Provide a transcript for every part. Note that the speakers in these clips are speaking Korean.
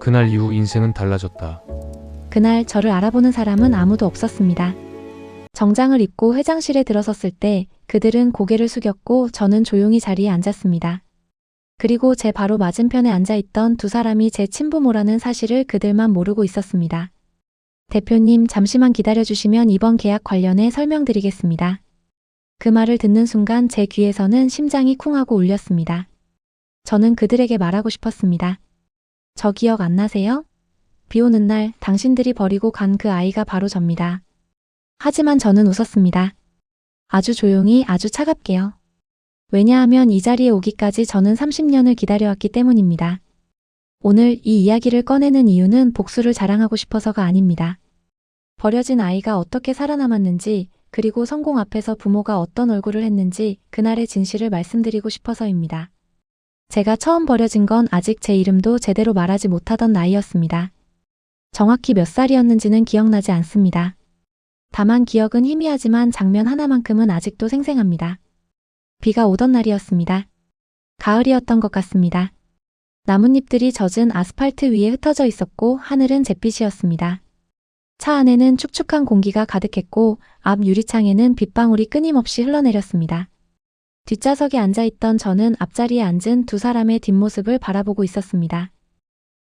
그날 이후 인생은 달라졌다. 그날 저를 알아보는 사람은 아무도 없었습니다. 정장을 입고 회장실에 들어섰을 때 그들은 고개를 숙였고 저는 조용히 자리에 앉았습니다. 그리고 제 바로 맞은편에 앉아있던 두 사람이 제 친부모라는 사실을 그들만 모르고 있었습니다. 대표님, 잠시만 기다려주시면 이번 계약 관련해 설명드리겠습니다. 그 말을 듣는 순간 제 귀에서는 심장이 쿵하고 울렸습니다. 저는 그들에게 말하고 싶었습니다. 저 기억 안 나세요? 비 오는 날 당신들이 버리고 간 그 아이가 바로 접니다. 하지만 저는 웃었습니다. 아주 조용히, 아주 차갑게요. 왜냐하면 이 자리에 오기까지 저는 30년을 기다려왔기 때문입니다. 오늘 이 이야기를 꺼내는 이유는 복수를 자랑하고 싶어서가 아닙니다. 버려진 아이가 어떻게 살아남았는지, 그리고 성공 앞에서 부모가 어떤 얼굴을 했는지 그날의 진실을 말씀드리고 싶어서입니다. 제가 처음 버려진 건 아직 제 이름도 제대로 말하지 못하던 나이였습니다. 정확히 몇 살이었는지는 기억나지 않습니다. 다만 기억은 희미하지만 장면 하나만큼은 아직도 생생합니다. 비가 오던 날이었습니다. 가을이었던 것 같습니다. 나뭇잎들이 젖은 아스팔트 위에 흩어져 있었고 하늘은 잿빛이었습니다. 차 안에는 축축한 공기가 가득했고 앞 유리창에는 빗방울이 끊임없이 흘러내렸습니다. 뒷좌석에 앉아있던 저는 앞자리에 앉은 두 사람의 뒷모습을 바라보고 있었습니다.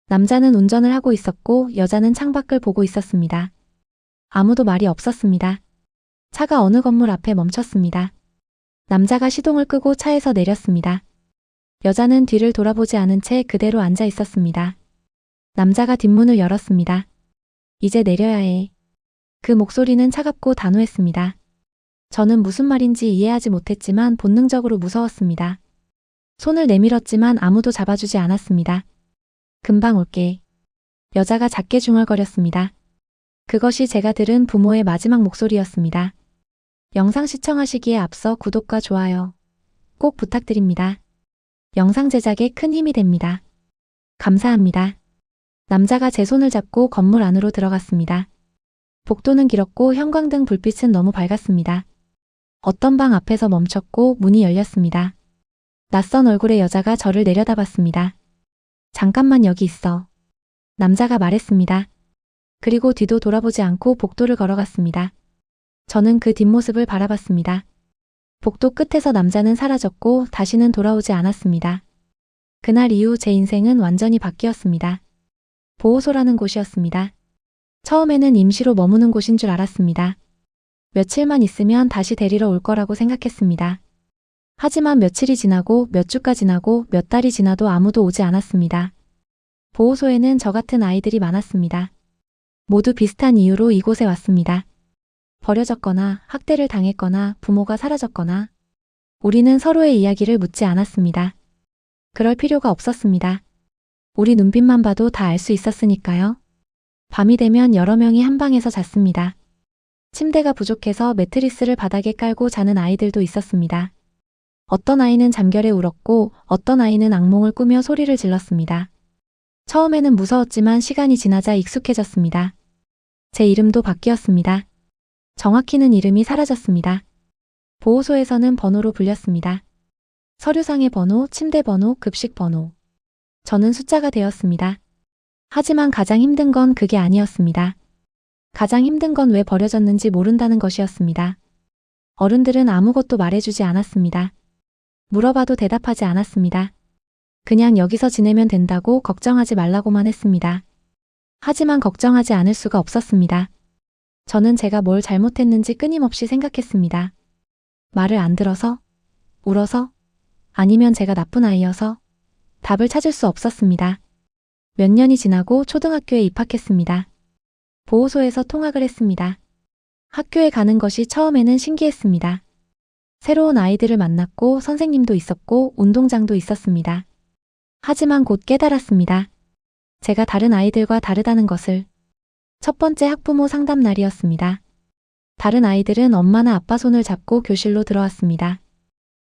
남자는 운전을 하고 있었고 여자는 창밖을 보고 있었습니다. 아무도 말이 없었습니다. 차가 어느 건물 앞에 멈췄습니다. 남자가 시동을 끄고 차에서 내렸습니다. 여자는 뒤를 돌아보지 않은 채 그대로 앉아 있었습니다. 남자가 뒷문을 열었습니다. 이제 내려야 해. 그 목소리는 차갑고 단호했습니다. 저는 무슨 말인지 이해하지 못했지만 본능적으로 무서웠습니다. 손을 내밀었지만 아무도 잡아주지 않았습니다. 금방 올게. 여자가 작게 중얼거렸습니다. 그것이 제가 들은 부모의 마지막 목소리였습니다. 영상 시청하시기에 앞서 구독과 좋아요 꼭 부탁드립니다. 영상 제작에 큰 힘이 됩니다. 감사합니다. 남자가 제 손을 잡고 건물 안으로 들어갔습니다. 복도는 길었고 형광등 불빛은 너무 밝았습니다. 어떤 방 앞에서 멈췄고 문이 열렸습니다. 낯선 얼굴의 여자가 저를 내려다봤습니다. 잠깐만 여기 있어. 남자가 말했습니다. 그리고 뒤도 돌아보지 않고 복도를 걸어갔습니다. 저는 그 뒷모습을 바라봤습니다. 복도 끝에서 남자는 사라졌고 다시는 돌아오지 않았습니다. 그날 이후 제 인생은 완전히 바뀌었습니다. 보호소라는 곳이었습니다. 처음에는 임시로 머무는 곳인 줄 알았습니다. 며칠만 있으면 다시 데리러 올 거라고 생각했습니다. 하지만 며칠이 지나고 몇 주가 지나고 몇 달이 지나도 아무도 오지 않았습니다. 보호소에는 저 같은 아이들이 많았습니다. 모두 비슷한 이유로 이곳에 왔습니다. 버려졌거나 학대를 당했거나 부모가 사라졌거나. 우리는 서로의 이야기를 묻지 않았습니다. 그럴 필요가 없었습니다. 우리 눈빛만 봐도 다 알 수 있었으니까요. 밤이 되면 여러 명이 한 방에서 잤습니다. 침대가 부족해서 매트리스를 바닥에 깔고 자는 아이들도 있었습니다. 어떤 아이는 잠결에 울었고 어떤 아이는 악몽을 꾸며 소리를 질렀습니다. 처음에는 무서웠지만 시간이 지나자 익숙해졌습니다. 제 이름도 바뀌었습니다. 정확히는 이름이 사라졌습니다. 보호소에서는 번호로 불렸습니다. 서류상의 번호, 침대 번호, 급식 번호. 저는 숫자가 되었습니다. 하지만 가장 힘든 건 그게 아니었습니다. 가장 힘든 건 왜 버려졌는지 모른다는 것이었습니다. 어른들은 아무것도 말해주지 않았습니다. 물어봐도 대답하지 않았습니다. 그냥 여기서 지내면 된다고 걱정하지 말라고만 했습니다. 하지만 걱정하지 않을 수가 없었습니다. 저는 제가 뭘 잘못했는지 끊임없이 생각했습니다. 말을 안 들어서? 울어서? 아니면 제가 나쁜 아이여서? 답을 찾을 수 없었습니다. 몇 년이 지나고 초등학교에 입학했습니다. 보호소에서 통학을 했습니다. 학교에 가는 것이 처음에는 신기했습니다. 새로운 아이들을 만났고 선생님도 있었고 운동장도 있었습니다. 하지만 곧 깨달았습니다. 제가 다른 아이들과 다르다는 것을. 첫 번째 학부모 상담 날이었습니다. 다른 아이들은 엄마나 아빠 손을 잡고 교실로 들어왔습니다.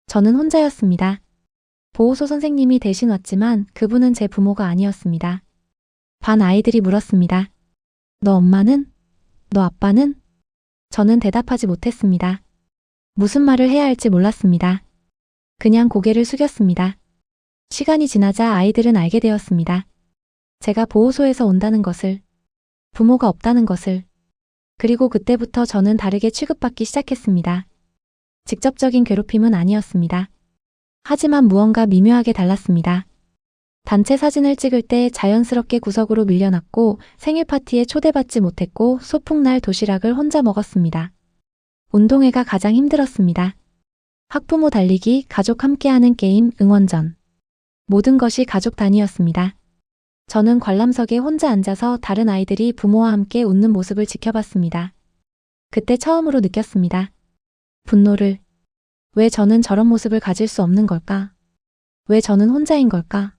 저는 혼자였습니다. 보호소 선생님이 대신 왔지만 그분은 제 부모가 아니었습니다. 반 아이들이 물었습니다. 너 엄마는? 너 아빠는? 저는 대답하지 못했습니다. 무슨 말을 해야 할지 몰랐습니다. 그냥 고개를 숙였습니다. 시간이 지나자 아이들은 알게 되었습니다. 제가 보호소에서 온다는 것을, 부모가 없다는 것을, 그리고 그때부터 저는 다르게 취급받기 시작했습니다. 직접적인 괴롭힘은 아니었습니다. 하지만 무언가 미묘하게 달랐습니다. 단체 사진을 찍을 때 자연스럽게 구석으로 밀려났고 생일 파티에 초대받지 못했고 소풍날 도시락을 혼자 먹었습니다. 운동회가 가장 힘들었습니다. 학부모 달리기, 가족 함께하는 게임, 응원전. 모든 것이 가족 단위였습니다. 저는 관람석에 혼자 앉아서 다른 아이들이 부모와 함께 웃는 모습을 지켜봤습니다. 그때 처음으로 느꼈습니다. 분노를. 왜 저는 저런 모습을 가질 수 없는 걸까? 왜 저는 혼자인 걸까?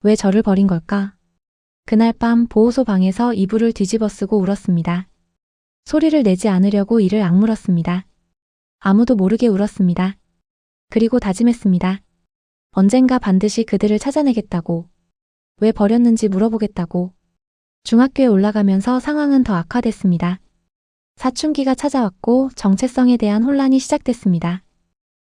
왜 저를 버린 걸까? 그날 밤 보호소 방에서 이불을 뒤집어 쓰고 울었습니다. 소리를 내지 않으려고 이를 악물었습니다. 아무도 모르게 울었습니다. 그리고 다짐했습니다. 언젠가 반드시 그들을 찾아내겠다고. 왜 버렸는지 물어보겠다고. 중학교에 올라가면서 상황은 더 악화됐습니다. 사춘기가 찾아왔고 정체성에 대한 혼란이 시작됐습니다.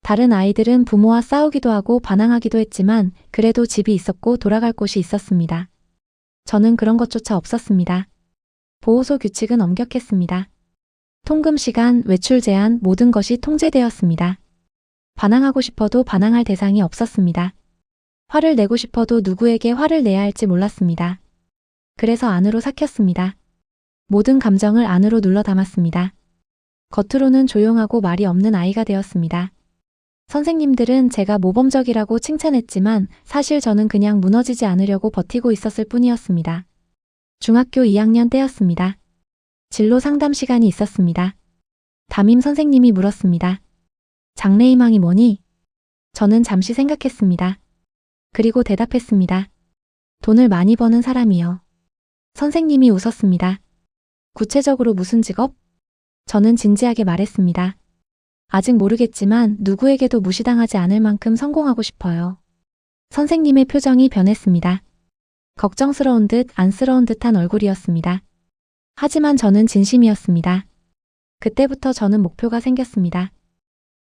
다른 아이들은 부모와 싸우기도 하고 반항하기도 했지만 그래도 집이 있었고 돌아갈 곳이 있었습니다. 저는 그런 것조차 없었습니다. 보호소 규칙은 엄격했습니다. 통금 시간, 외출 제한, 모든 것이 통제되었습니다. 반항하고 싶어도 반항할 대상이 없었습니다. 화를 내고 싶어도 누구에게 화를 내야 할지 몰랐습니다. 그래서 안으로 삭혔습니다. 모든 감정을 안으로 눌러 담았습니다. 겉으로는 조용하고 말이 없는 아이가 되었습니다. 선생님들은 제가 모범적이라고 칭찬했지만 사실 저는 그냥 무너지지 않으려고 버티고 있었을 뿐이었습니다. 중학교 2학년 때였습니다. 진로 상담 시간이 있었습니다. 담임 선생님이 물었습니다. 장래희망이 뭐니? 저는 잠시 생각했습니다. 그리고 대답했습니다. 돈을 많이 버는 사람이요. 선생님이 웃었습니다. 구체적으로 무슨 직업? 저는 진지하게 말했습니다. 아직 모르겠지만 누구에게도 무시당하지 않을 만큼 성공하고 싶어요. 선생님의 표정이 변했습니다. 걱정스러운 듯 안쓰러운 듯한 얼굴이었습니다. 하지만 저는 진심이었습니다. 그때부터 저는 목표가 생겼습니다.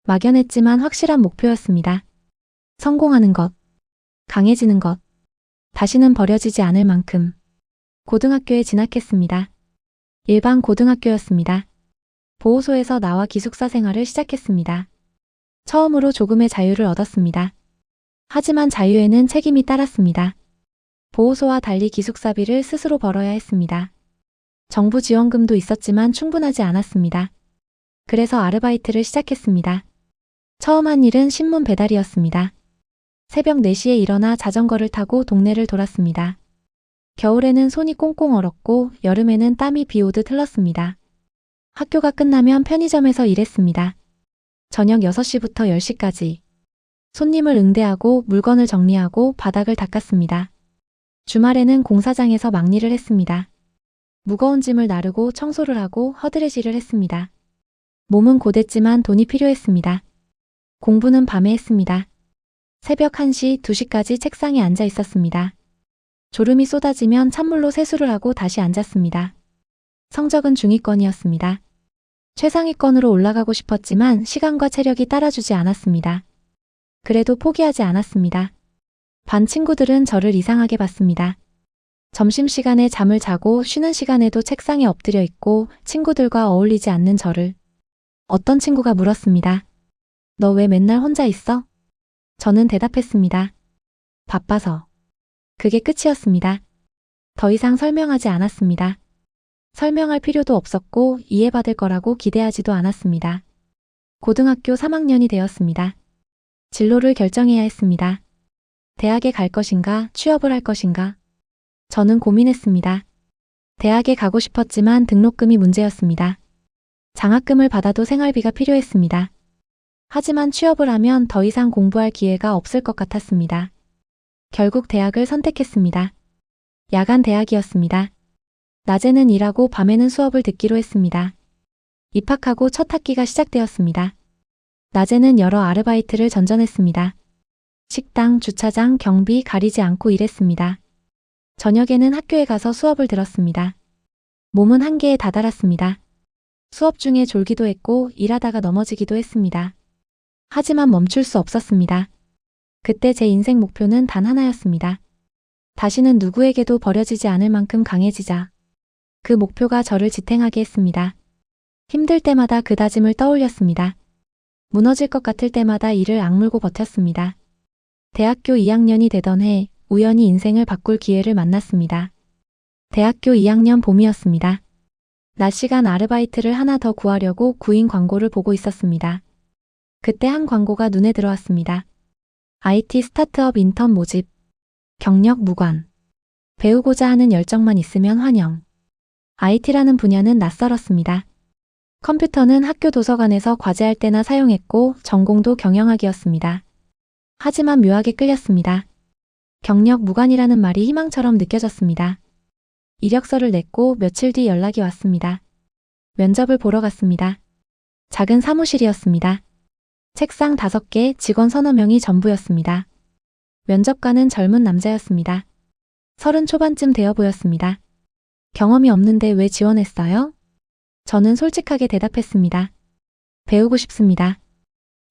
막연했지만 확실한 목표였습니다. 성공하는 것, 강해지는 것, 다시는 버려지지 않을 만큼. 고등학교에 진학했습니다. 일반 고등학교였습니다. 보호소에서 나와 기숙사 생활을 시작했습니다. 처음으로 조금의 자유를 얻었습니다. 하지만 자유에는 책임이 따랐습니다. 보호소와 달리 기숙사비를 스스로 벌어야 했습니다. 정부 지원금도 있었지만 충분하지 않았습니다. 그래서 아르바이트를 시작했습니다. 처음 한 일은 신문 배달이었습니다. 새벽 4시에 일어나 자전거를 타고 동네를 돌았습니다. 겨울에는 손이 꽁꽁 얼었고 여름에는 땀이 비 오듯 흘렀습니다. 학교가 끝나면 편의점에서 일했습니다. 저녁 6시부터 10시까지. 손님을 응대하고 물건을 정리하고 바닥을 닦았습니다. 주말에는 공사장에서 막일을 했습니다. 무거운 짐을 나르고 청소를 하고 허드레질을 했습니다. 몸은 고됐지만 돈이 필요했습니다. 공부는 밤에 했습니다. 새벽 1시, 2시까지 책상에 앉아 있었습니다. 졸음이 쏟아지면 찬물로 세수를 하고 다시 앉았습니다. 성적은 중위권이었습니다. 최상위권으로 올라가고 싶었지만 시간과 체력이 따라주지 않았습니다. 그래도 포기하지 않았습니다. 반 친구들은 저를 이상하게 봤습니다. 점심시간에 잠을 자고 쉬는 시간에도 책상에 엎드려 있고 친구들과 어울리지 않는 저를. 어떤 친구가 물었습니다. 너 왜 맨날 혼자 있어? 저는 대답했습니다. 바빠서. 그게 끝이었습니다. 더 이상 설명하지 않았습니다. 설명할 필요도 없었고 이해받을 거라고 기대하지도 않았습니다. 고등학교 3학년이 되었습니다. 진로를 결정해야 했습니다. 대학에 갈 것인가, 취업을 할 것인가. 저는 고민했습니다. 대학에 가고 싶었지만 등록금이 문제였습니다. 장학금을 받아도 생활비가 필요했습니다. 하지만 취업을 하면 더 이상 공부할 기회가 없을 것 같았습니다. 결국 대학을 선택했습니다. 야간 대학이었습니다. 낮에는 일하고 밤에는 수업을 듣기로 했습니다. 입학하고 첫 학기가 시작되었습니다. 낮에는 여러 아르바이트를 전전했습니다. 식당, 주차장, 경비 가리지 않고 일했습니다. 저녁에는 학교에 가서 수업을 들었습니다. 몸은 한계에 다다랐습니다. 수업 중에 졸기도 했고 일하다가 넘어지기도 했습니다. 하지만 멈출 수 없었습니다. 그때 제 인생 목표는 단 하나였습니다. 다시는 누구에게도 버려지지 않을 만큼 강해지자. 그 목표가 저를 지탱하게 했습니다. 힘들 때마다 그 다짐을 떠올렸습니다. 무너질 것 같을 때마다 이를 악물고 버텼습니다. 대학교 2학년이 되던 해 우연히 인생을 바꿀 기회를 만났습니다. 대학교 2학년 봄이었습니다. 낮 시간 아르바이트를 하나 더 구하려고 구인 광고를 보고 있었습니다. 그때 한 광고가 눈에 들어왔습니다. IT 스타트업 인턴 모집. 경력 무관. 배우고자 하는 열정만 있으면 환영. IT라는 분야는 낯설었습니다. 컴퓨터는 학교 도서관에서 과제할 때나 사용했고 전공도 경영학이었습니다. 하지만 묘하게 끌렸습니다. 경력 무관이라는 말이 희망처럼 느껴졌습니다. 이력서를 냈고 며칠 뒤 연락이 왔습니다. 면접을 보러 갔습니다. 작은 사무실이었습니다. 책상 5개, 직원 서너 명이 전부였습니다. 면접관은 젊은 남자였습니다. 30 초반쯤 되어 보였습니다. 경험이 없는데 왜 지원했어요? 저는 솔직하게 대답했습니다. 배우고 싶습니다.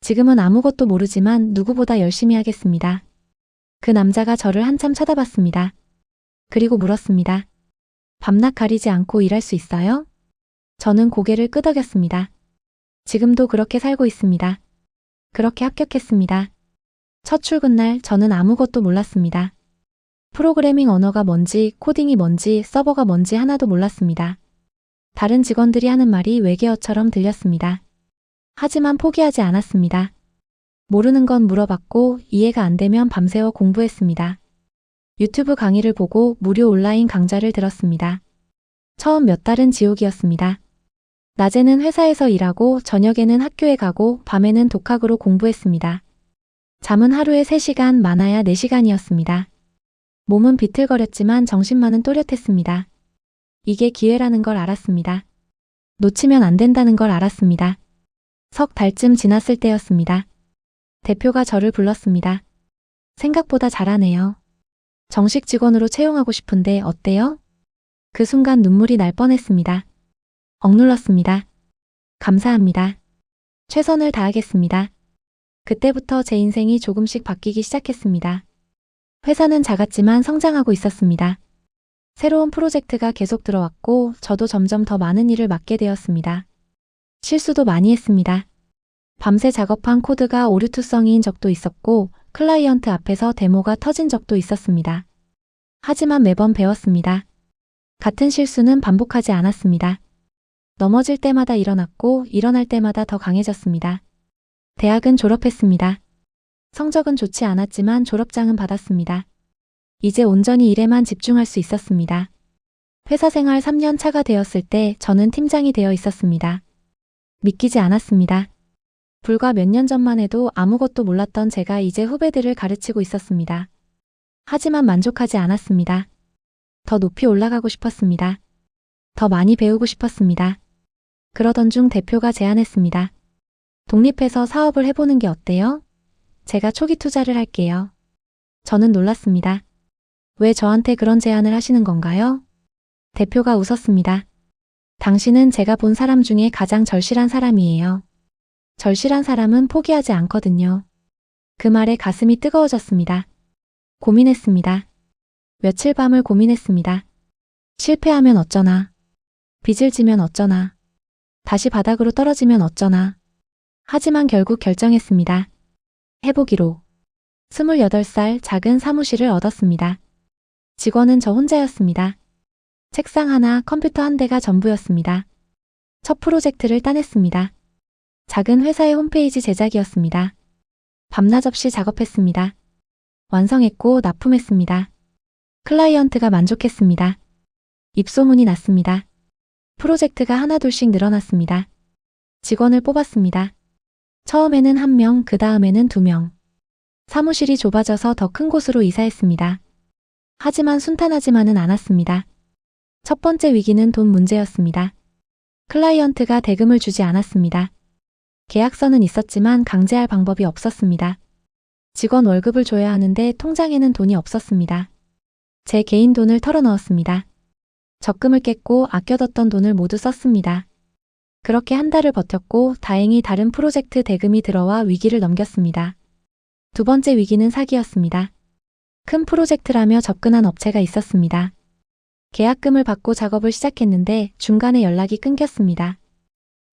지금은 아무것도 모르지만 누구보다 열심히 하겠습니다. 그 남자가 저를 한참 쳐다봤습니다. 그리고 물었습니다. 밤낮 가리지 않고 일할 수 있어요? 저는 고개를 끄덕였습니다. 지금도 그렇게 살고 있습니다. 그렇게 합격했습니다. 첫 출근날 저는 아무것도 몰랐습니다. 프로그래밍 언어가 뭔지, 코딩이 뭔지, 서버가 뭔지 하나도 몰랐습니다. 다른 직원들이 하는 말이 외계어처럼 들렸습니다. 하지만 포기하지 않았습니다. 모르는 건 물어봤고 이해가 안 되면 밤새워 공부했습니다. 유튜브 강의를 보고 무료 온라인 강좌를 들었습니다. 처음 몇 달은 지옥이었습니다. 낮에는 회사에서 일하고 저녁에는 학교에 가고 밤에는 독학으로 공부했습니다. 잠은 하루에 3시간, 많아야 4시간이었습니다. 몸은 비틀거렸지만 정신만은 또렷했습니다. 이게 기회라는 걸 알았습니다. 놓치면 안 된다는 걸 알았습니다. 석 달쯤 지났을 때였습니다. 대표가 저를 불렀습니다. 생각보다 잘하네요. 정식 직원으로 채용하고 싶은데 어때요? 그 순간 눈물이 날 뻔했습니다. 억눌렀습니다. 감사합니다. 최선을 다하겠습니다. 그때부터 제 인생이 조금씩 바뀌기 시작했습니다. 회사는 작았지만 성장하고 있었습니다. 새로운 프로젝트가 계속 들어왔고 저도 점점 더 많은 일을 맡게 되었습니다. 실수도 많이 했습니다. 밤새 작업한 코드가 오류투성이인 적도 있었고 클라이언트 앞에서 데모가 터진 적도 있었습니다. 하지만 매번 배웠습니다. 같은 실수는 반복하지 않았습니다. 넘어질 때마다 일어났고 일어날 때마다 더 강해졌습니다. 대학은 졸업했습니다. 성적은 좋지 않았지만 졸업장은 받았습니다. 이제 온전히 일에만 집중할 수 있었습니다. 회사 생활 3년 차가 되었을 때 저는 팀장이 되어 있었습니다. 믿기지 않았습니다. 불과 몇 년 전만 해도 아무것도 몰랐던 제가 이제 후배들을 가르치고 있었습니다. 하지만 만족하지 않았습니다. 더 높이 올라가고 싶었습니다. 더 많이 배우고 싶었습니다. 그러던 중 대표가 제안했습니다. 독립해서 사업을 해보는 게 어때요? 제가 초기 투자를 할게요. 저는 놀랐습니다. 왜 저한테 그런 제안을 하시는 건가요? 대표가 웃었습니다. 당신은 제가 본 사람 중에 가장 절실한 사람이에요. 절실한 사람은 포기하지 않거든요. 그 말에 가슴이 뜨거워졌습니다. 고민했습니다. 며칠 밤을 고민했습니다. 실패하면 어쩌나. 빚을 지면 어쩌나. 다시 바닥으로 떨어지면 어쩌나. 하지만 결국 결정했습니다. 해보기로. 28살 작은 사무실을 얻었습니다. 직원은 저 혼자였습니다. 책상 하나, 컴퓨터 한 대가 전부였습니다. 첫 프로젝트를 따냈습니다. 작은 회사의 홈페이지 제작이었습니다. 밤낮 없이 작업했습니다. 완성했고 납품했습니다. 클라이언트가 만족했습니다. 입소문이 났습니다. 프로젝트가 하나둘씩 늘어났습니다. 직원을 뽑았습니다. 처음에는 1명, 그 다음에는 2명. 사무실이 좁아져서 더 큰 곳으로 이사했습니다. 하지만 순탄하지만은 않았습니다. 첫 번째 위기는 돈 문제였습니다. 클라이언트가 대금을 주지 않았습니다. 계약서는 있었지만 강제할 방법이 없었습니다. 직원 월급을 줘야 하는데 통장에는 돈이 없었습니다. 제 개인 돈을 털어넣었습니다. 적금을 깼고 아껴뒀던 돈을 모두 썼습니다. 그렇게 한 달을 버텼고 다행히 다른 프로젝트 대금이 들어와 위기를 넘겼습니다. 두 번째 위기는 사기였습니다. 큰 프로젝트라며 접근한 업체가 있었습니다. 계약금을 받고 작업을 시작했는데 중간에 연락이 끊겼습니다.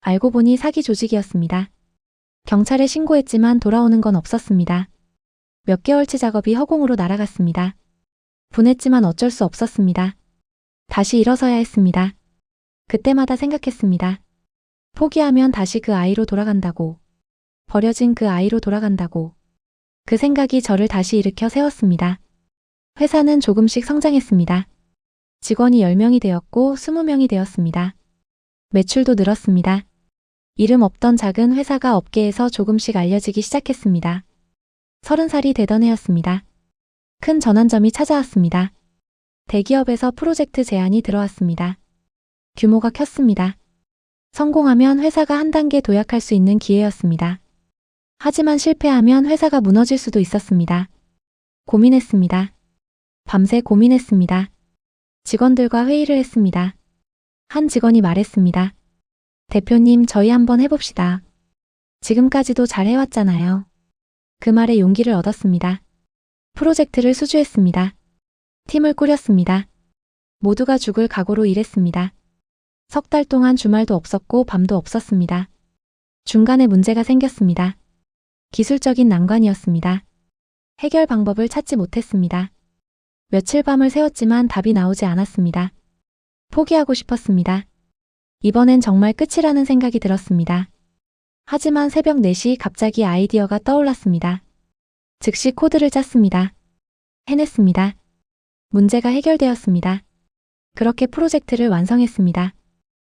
알고 보니 사기 조직이었습니다. 경찰에 신고했지만 돌아오는 건 없었습니다. 몇 개월치 작업이 허공으로 날아갔습니다. 분했지만 어쩔 수 없었습니다. 다시 일어서야 했습니다. 그때마다 생각했습니다. 포기하면 다시 그 아이로 돌아간다고. 버려진 그 아이로 돌아간다고. 그 생각이 저를 다시 일으켜 세웠습니다. 회사는 조금씩 성장했습니다. 직원이 10명이 되었고 20명이 되었습니다. 매출도 늘었습니다. 이름 없던 작은 회사가 업계에서 조금씩 알려지기 시작했습니다. 30살이 되던 해였습니다. 큰 전환점이 찾아왔습니다. 대기업에서 프로젝트 제안이 들어왔습니다. 규모가 컸습니다. 성공하면 회사가 한 단계 도약할 수 있는 기회였습니다. 하지만 실패하면 회사가 무너질 수도 있었습니다. 고민했습니다. 밤새 고민했습니다. 직원들과 회의를 했습니다. 한 직원이 말했습니다. 대표님, 저희 한번 해봅시다. 지금까지도 잘 해왔잖아요. 그 말에 용기를 얻었습니다. 프로젝트를 수주했습니다. 팀을 꾸렸습니다. 모두가 죽을 각오로 일했습니다. 석 달 동안 주말도 없었고 밤도 없었습니다. 중간에 문제가 생겼습니다. 기술적인 난관이었습니다. 해결 방법을 찾지 못했습니다. 며칠 밤을 새웠지만 답이 나오지 않았습니다. 포기하고 싶었습니다. 이번엔 정말 끝이라는 생각이 들었습니다. 하지만 새벽 4시 갑자기 아이디어가 떠올랐습니다. 즉시 코드를 짰습니다. 해냈습니다. 문제가 해결되었습니다. 그렇게 프로젝트를 완성했습니다.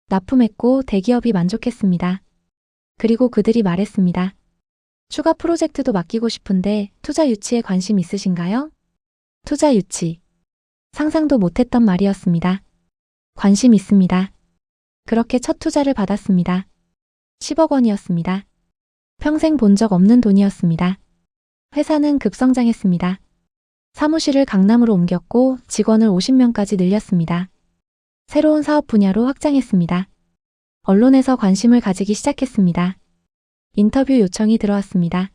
납품했고 대기업이 만족했습니다. 그리고 그들이 말했습니다. 추가 프로젝트도 맡기고 싶은데 투자 유치에 관심 있으신가요? 투자 유치. 상상도 못했던 말이었습니다. 관심 있습니다. 그렇게 첫 투자를 받았습니다. 10억 원이었습니다. 평생 본 적 없는 돈이었습니다. 회사는 급성장했습니다. 사무실을 강남으로 옮겼고 직원을 50명까지 늘렸습니다. 새로운 사업 분야로 확장했습니다. 언론에서 관심을 가지기 시작했습니다. 인터뷰 요청이 들어왔습니다.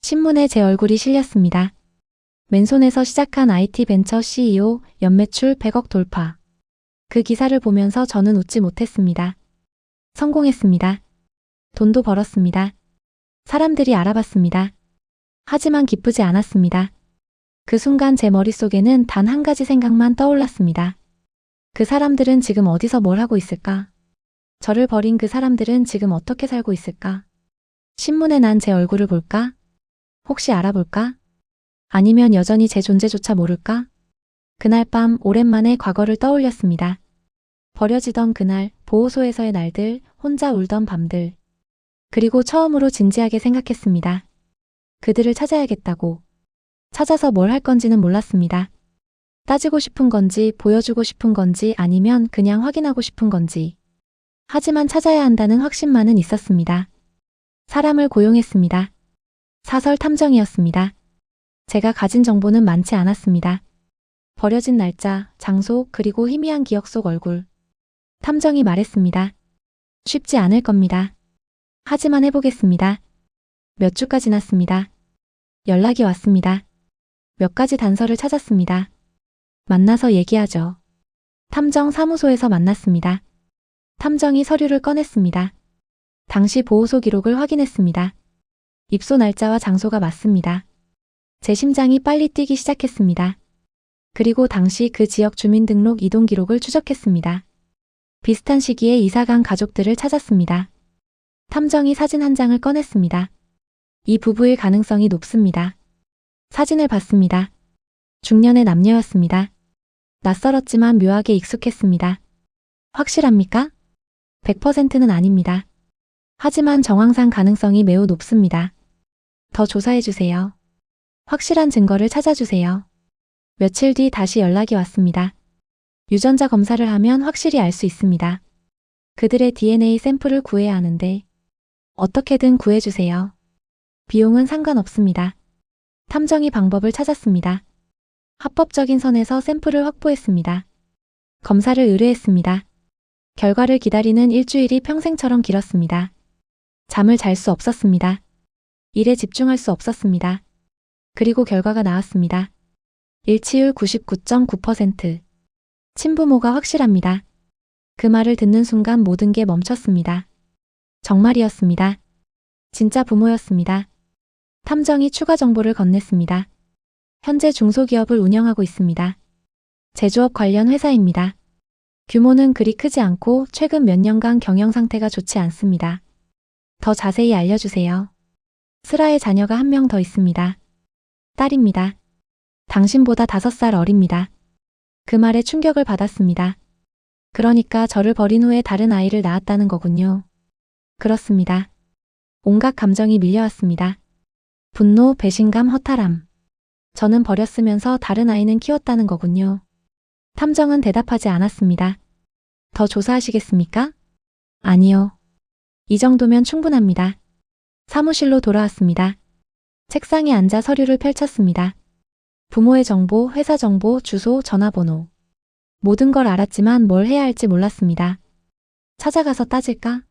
신문에 제 얼굴이 실렸습니다. 맨손에서 시작한 IT 벤처 CEO, 연매출 100억 돌파. 그 기사를 보면서 저는 웃지 못했습니다. 성공했습니다. 돈도 벌었습니다. 사람들이 알아봤습니다. 하지만 기쁘지 않았습니다. 그 순간 제 머릿속에는 단 한 가지 생각만 떠올랐습니다. 그 사람들은 지금 어디서 뭘 하고 있을까? 저를 버린 그 사람들은 지금 어떻게 살고 있을까? 신문에 난 제 얼굴을 볼까? 혹시 알아볼까? 아니면 여전히 제 존재조차 모를까? 그날 밤 오랜만에 과거를 떠올렸습니다. 버려지던 그날, 보호소에서의 날들, 혼자 울던 밤들. 그리고 처음으로 진지하게 생각했습니다. 그들을 찾아야겠다고. 찾아서 뭘 할 건지는 몰랐습니다. 따지고 싶은 건지, 보여주고 싶은 건지, 아니면 그냥 확인하고 싶은 건지. 하지만 찾아야 한다는 확신만은 있었습니다. 사람을 고용했습니다. 사설 탐정이었습니다. 제가 가진 정보는 많지 않았습니다. 버려진 날짜, 장소, 그리고 희미한 기억 속 얼굴. 탐정이 말했습니다. 쉽지 않을 겁니다. 하지만 해보겠습니다. 몇 주가 지났습니다. 연락이 왔습니다. 몇 가지 단서를 찾았습니다. 만나서 얘기하죠. 탐정 사무소에서 만났습니다. 탐정이 서류를 꺼냈습니다. 당시 보호소 기록을 확인했습니다. 입소 날짜와 장소가 맞습니다. 제 심장이 빨리 뛰기 시작했습니다. 그리고 당시 그 지역 주민등록 이동 기록을 추적했습니다. 비슷한 시기에 이사간 가족들을 찾았습니다. 탐정이 사진 한 장을 꺼냈습니다. 이 부부일 가능성이 높습니다. 사진을 봤습니다. 중년의 남녀였습니다. 낯설었지만 묘하게 익숙했습니다. 확실합니까? 100%는 아닙니다. 하지만 정황상 가능성이 매우 높습니다. 더 조사해주세요. 확실한 증거를 찾아주세요. 며칠 뒤 다시 연락이 왔습니다. 유전자 검사를 하면 확실히 알 수 있습니다. 그들의 DNA 샘플을 구해야 하는데 어떻게든 구해주세요. 비용은 상관없습니다. 탐정이 방법을 찾았습니다. 합법적인 선에서 샘플을 확보했습니다. 검사를 의뢰했습니다. 결과를 기다리는 일주일이 평생처럼 길었습니다. 잠을 잘 수 없었습니다. 일에 집중할 수 없었습니다. 그리고 결과가 나왔습니다. 일치율 99.9%. 친부모가 확실합니다. 그 말을 듣는 순간 모든 게 멈췄습니다. 정말이었습니다. 진짜 부모였습니다. 탐정이 추가 정보를 건넸습니다. 현재 중소기업을 운영하고 있습니다. 제조업 관련 회사입니다. 규모는 그리 크지 않고 최근 몇 년간 경영 상태가 좋지 않습니다. 더 자세히 알려주세요. 슬아의 자녀가 한 명 더 있습니다. 딸입니다. 당신보다 5살 어립니다. 그 말에 충격을 받았습니다. 그러니까 저를 버린 후에 다른 아이를 낳았다는 거군요. 그렇습니다. 온갖 감정이 밀려왔습니다. 분노, 배신감, 허탈함. 저는 버렸으면서 다른 아이는 키웠다는 거군요. 탐정은 대답하지 않았습니다. 더 조사하시겠습니까? 아니요. 이 정도면 충분합니다. 사무실로 돌아왔습니다. 책상에 앉아 서류를 펼쳤습니다. 부모의 정보, 회사 정보, 주소, 전화번호. 모든 걸 알았지만 뭘 해야 할지 몰랐습니다. 찾아가서 따질까?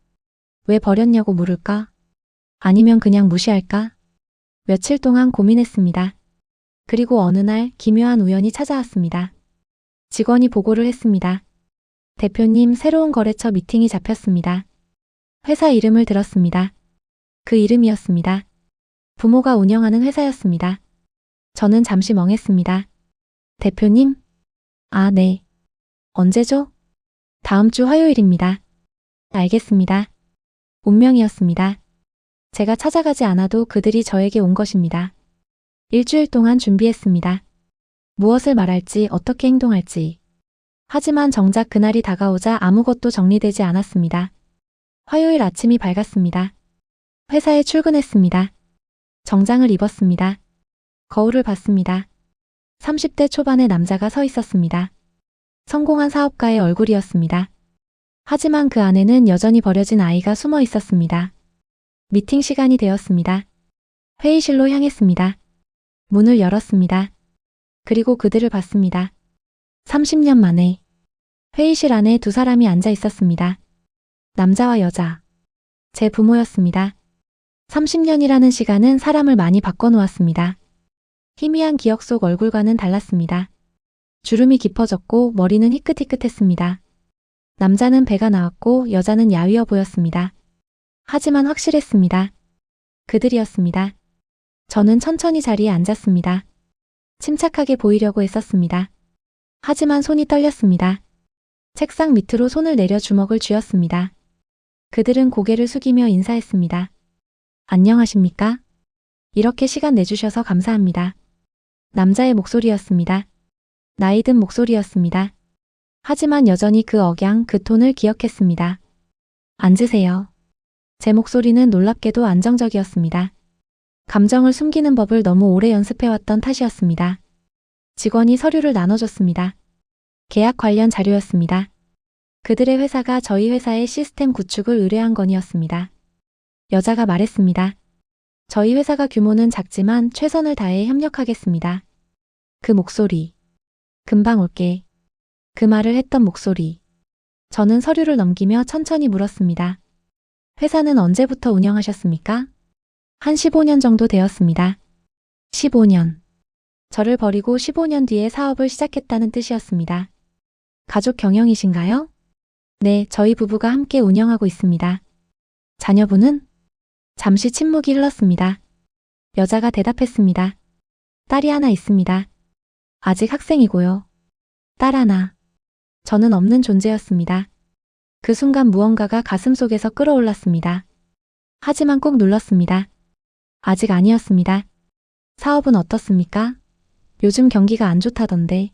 왜 버렸냐고 물을까? 아니면 그냥 무시할까? 며칠 동안 고민했습니다. 그리고 어느 날 기묘한 우연이 찾아왔습니다. 직원이 보고를 했습니다. 대표님, 새로운 거래처 미팅이 잡혔습니다. 회사 이름을 들었습니다. 그 이름이었습니다. 부모가 운영하는 회사였습니다. 저는 잠시 멍했습니다. 대표님? 아, 네. 언제죠? 다음 주 화요일입니다. 알겠습니다. 운명이었습니다. 제가 찾아가지 않아도 그들이 저에게 온 것입니다. 일주일 동안 준비했습니다. 무엇을 말할지, 어떻게 행동할지. 하지만 정작 그날이 다가오자 아무것도 정리되지 않았습니다. 화요일 아침이 밝았습니다. 회사에 출근했습니다. 정장을 입었습니다. 거울을 봤습니다. 30대 초반의 남자가 서 있었습니다. 성공한 사업가의 얼굴이었습니다. 하지만 그 안에는 여전히 버려진 아이가 숨어 있었습니다. 미팅 시간이 되었습니다. 회의실로 향했습니다. 문을 열었습니다. 그리고 그들을 봤습니다. 30년 만에 회의실 안에 두 사람이 앉아 있었습니다. 남자와 여자. 제 부모였습니다. 30년이라는 시간은 사람을 많이 바꿔놓았습니다. 희미한 기억 속 얼굴과는 달랐습니다. 주름이 깊어졌고 머리는 희끗희끗했습니다. 남자는 배가 나왔고 여자는 야위어 보였습니다. 하지만 확실했습니다. 그들이었습니다. 저는 천천히 자리에 앉았습니다. 침착하게 보이려고 애썼습니다. 하지만 손이 떨렸습니다. 책상 밑으로 손을 내려 주먹을 쥐었습니다. 그들은 고개를 숙이며 인사했습니다. 안녕하십니까? 이렇게 시간 내주셔서 감사합니다. 남자의 목소리였습니다. 나이든 목소리였습니다. 하지만 여전히 그 억양, 그 톤을 기억했습니다. 앉으세요. 제 목소리는 놀랍게도 안정적이었습니다. 감정을 숨기는 법을 너무 오래 연습해왔던 탓이었습니다. 직원이 서류를 나눠줬습니다. 계약 관련 자료였습니다. 그들의 회사가 저희 회사의 시스템 구축을 의뢰한 건이었습니다. 여자가 말했습니다. 저희 회사가 규모는 작지만 최선을 다해 협력하겠습니다. 그 목소리. 금방 올게. 그 말을 했던 목소리. 저는 서류를 넘기며 천천히 물었습니다. 회사는 언제부터 운영하셨습니까? 한 15년 정도 되었습니다. 15년. 저를 버리고 15년 뒤에 사업을 시작했다는 뜻이었습니다. 가족 경영이신가요? 네, 저희 부부가 함께 운영하고 있습니다. 자녀분은? 잠시 침묵이 흘렀습니다. 여자가 대답했습니다. 딸이 하나 있습니다. 아직 학생이고요. 딸 하나. 저는 없는 존재였습니다. 그 순간 무언가가 가슴속에서 끌어올랐습니다. 하지만 꼭 눌렀습니다. 아직 아니었습니다. 사업은 어떻습니까? 요즘 경기가 안 좋다던데.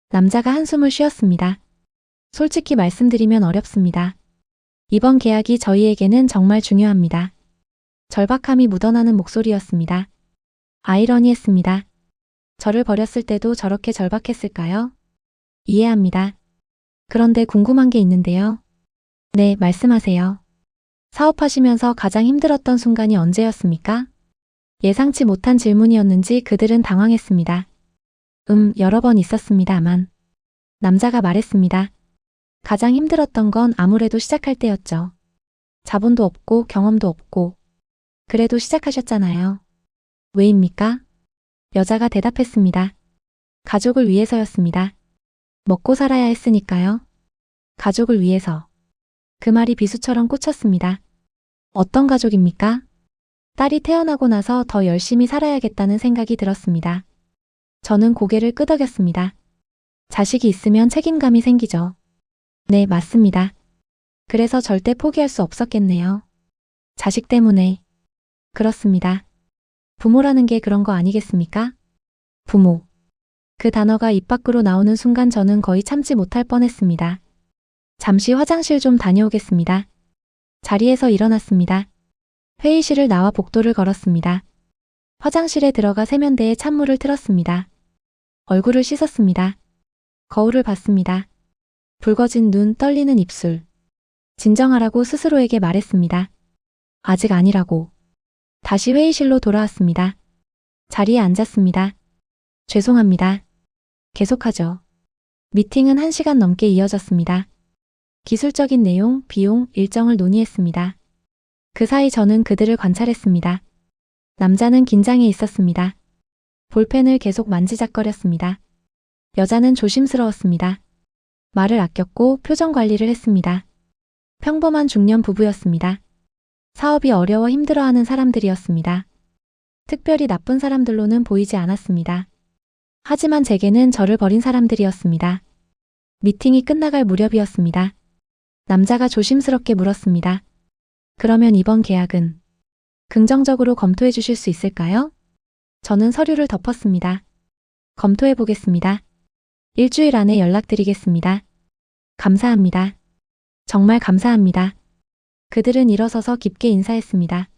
남자가 한숨을 쉬었습니다. 솔직히 말씀드리면 어렵습니다. 이번 계약이 저희에게는 정말 중요합니다. 절박함이 묻어나는 목소리였습니다. 아이러니했습니다. 저를 버렸을 때도 저렇게 절박했을까요? 이해합니다. 그런데 궁금한 게 있는데요. 네, 말씀하세요. 사업하시면서 가장 힘들었던 순간이 언제였습니까? 예상치 못한 질문이었는지 그들은 당황했습니다. 여러 번 있었습니다만. 남자가 말했습니다. 가장 힘들었던 건 아무래도 시작할 때였죠. 자본도 없고 경험도 없고. 그래도 시작하셨잖아요. 왜입니까? 여자가 대답했습니다. 가족을 위해서였습니다. 먹고 살아야 했으니까요. 가족을 위해서. 그 말이 비수처럼 꽂혔습니다. 어떤 가족입니까? 딸이 태어나고 나서 더 열심히 살아야겠다는 생각이 들었습니다. 저는 고개를 끄덕였습니다. 자식이 있으면 책임감이 생기죠. 네, 맞습니다. 그래서 절대 포기할 수 없었겠네요. 자식 때문에. 그렇습니다. 부모라는 게 그런 거 아니겠습니까? 부모. 그 단어가 입 밖으로 나오는 순간 저는 거의 참지 못할 뻔했습니다. 잠시 화장실 좀 다녀오겠습니다. 자리에서 일어났습니다. 회의실을 나와 복도를 걸었습니다. 화장실에 들어가 세면대에 찬물을 틀었습니다. 얼굴을 씻었습니다. 거울을 봤습니다. 붉어진 눈, 떨리는 입술. 진정하라고 스스로에게 말했습니다. 아직 아니라고. 다시 회의실로 돌아왔습니다. 자리에 앉았습니다. 죄송합니다. 계속하죠. 미팅은 1시간 넘게 이어졌습니다. 기술적인 내용, 비용, 일정을 논의했습니다. 그 사이 저는 그들을 관찰했습니다. 남자는 긴장해 있었습니다. 볼펜을 계속 만지작거렸습니다. 여자는 조심스러웠습니다. 말을 아꼈고 표정 관리를 했습니다. 평범한 중년 부부였습니다. 사업이 어려워 힘들어하는 사람들이었습니다. 특별히 나쁜 사람들로는 보이지 않았습니다. 하지만 제게는 저를 버린 사람들이었습니다. 미팅이 끝나갈 무렵이었습니다. 남자가 조심스럽게 물었습니다. 그러면 이번 계약은 긍정적으로 검토해 주실 수 있을까요? 저는 서류를 덮었습니다. 검토해 보겠습니다. 일주일 안에 연락드리겠습니다. 감사합니다. 정말 감사합니다. 그들은 일어서서 깊게 인사했습니다.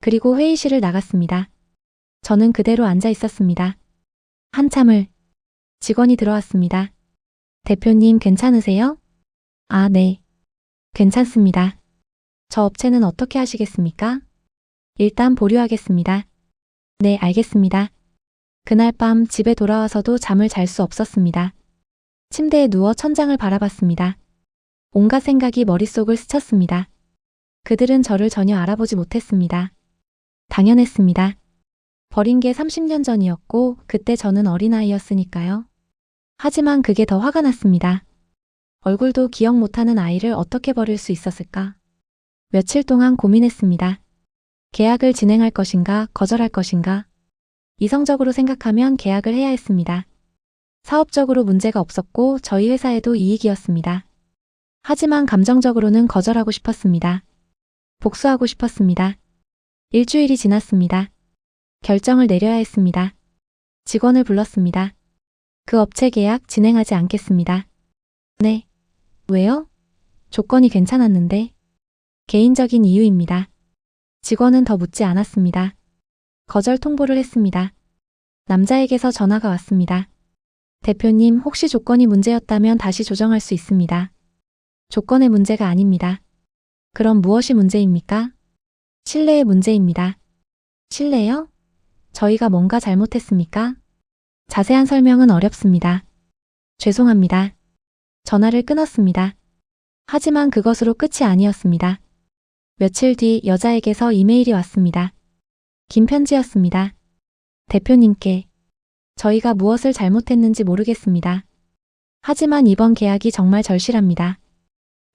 그리고 회의실을 나갔습니다. 저는 그대로 앉아 있었습니다. 한참을 직원이 들어왔습니다. 대표님 괜찮으세요? 아, 네. 괜찮습니다. 저 업체는 어떻게 하시겠습니까? 일단 보류하겠습니다. 네, 알겠습니다. 그날 밤 집에 돌아와서도 잠을 잘 수 없었습니다. 침대에 누워 천장을 바라봤습니다. 온갖 생각이 머릿속을 스쳤습니다. 그들은 저를 전혀 알아보지 못했습니다. 당연했습니다. 버린 게 30년 전이었고 그때 저는 어린아이였으니까요. 하지만 그게 더 화가 났습니다. 얼굴도 기억 못하는 아이를 어떻게 버릴 수 있었을까? 며칠 동안 고민했습니다. 계약을 진행할 것인가, 거절할 것인가? 이성적으로 생각하면 계약을 해야 했습니다. 사업적으로 문제가 없었고 저희 회사에도 이익이었습니다. 하지만 감정적으로는 거절하고 싶었습니다. 복수하고 싶었습니다. 일주일이 지났습니다. 결정을 내려야 했습니다. 직원을 불렀습니다. 그 업체 계약 진행하지 않겠습니다. 네. 왜요? 조건이 괜찮았는데. 개인적인 이유입니다. 직원은 더 묻지 않았습니다. 거절 통보를 했습니다. 남자에게서 전화가 왔습니다. 대표님, 혹시 조건이 문제였다면 다시 조정할 수 있습니다. 조건의 문제가 아닙니다. 그럼 무엇이 문제입니까? 신뢰의 문제입니다. 신뢰요? 저희가 뭔가 잘못했습니까? 자세한 설명은 어렵습니다. 죄송합니다. 전화를 끊었습니다. 하지만 그것으로 끝이 아니었습니다. 며칠 뒤 여자에게서 이메일이 왔습니다. 긴 편지였습니다. 대표님께 저희가 무엇을 잘못했는지 모르겠습니다. 하지만 이번 계약이 정말 절실합니다.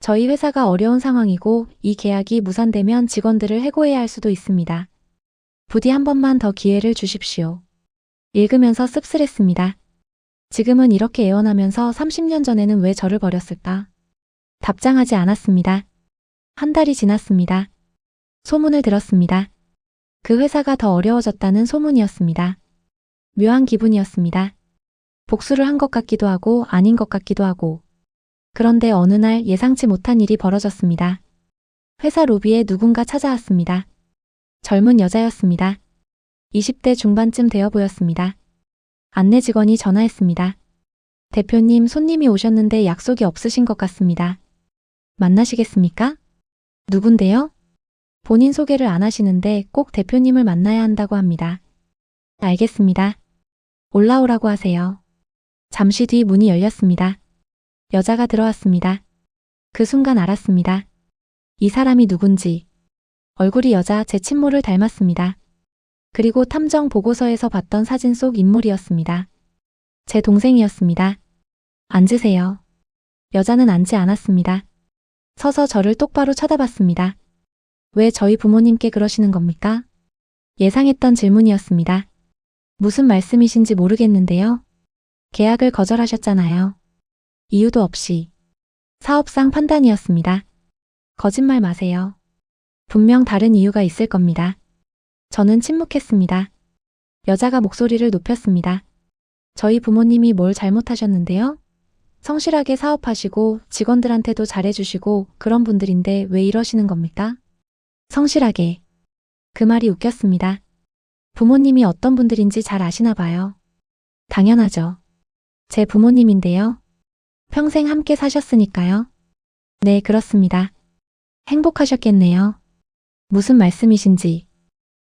저희 회사가 어려운 상황이고 이 계약이 무산되면 직원들을 해고해야 할 수도 있습니다. 부디 한 번만 더 기회를 주십시오. 읽으면서 씁쓸했습니다. 지금은 이렇게 애원하면서 30년 전에는 왜 저를 버렸을까? 답장하지 않았습니다. 한 달이 지났습니다. 소문을 들었습니다. 그 회사가 더 어려워졌다는 소문이었습니다. 묘한 기분이었습니다. 복수를 한 것 같기도 하고 아닌 것 같기도 하고. 그런데 어느 날 예상치 못한 일이 벌어졌습니다. 회사 로비에 누군가 찾아왔습니다. 젊은 여자였습니다. 20대 중반쯤 되어 보였습니다. 안내 직원이 전화했습니다. 대표님, 손님이 오셨는데 약속이 없으신 것 같습니다. 만나시겠습니까? 누군데요? 본인 소개를 안 하시는데 꼭 대표님을 만나야 한다고 합니다. 알겠습니다. 올라오라고 하세요. 잠시 뒤 문이 열렸습니다. 여자가 들어왔습니다. 그 순간 알았습니다. 이 사람이 누군지. 얼굴이 여자 제 친모를 닮았습니다. 그리고 탐정 보고서에서 봤던 사진 속 인물이었습니다. 제 동생이었습니다. 앉으세요. 여자는 앉지 않았습니다. 서서 저를 똑바로 쳐다봤습니다. 왜 저희 부모님께 그러시는 겁니까? 예상했던 질문이었습니다. 무슨 말씀이신지 모르겠는데요. 계약을 거절하셨잖아요. 이유도 없이. 사업상 판단이었습니다. 거짓말 마세요. 분명 다른 이유가 있을 겁니다. 저는 침묵했습니다. 여자가 목소리를 높였습니다. 저희 부모님이 뭘 잘못하셨는데요? 성실하게 사업하시고 직원들한테도 잘해주시고 그런 분들인데 왜 이러시는 겁니까? 성실하게. 그 말이 웃겼습니다. 부모님이 어떤 분들인지 잘 아시나 봐요. 당연하죠. 제 부모님인데요. 평생 함께 사셨으니까요. 네, 그렇습니다. 행복하셨겠네요. 무슨 말씀이신지.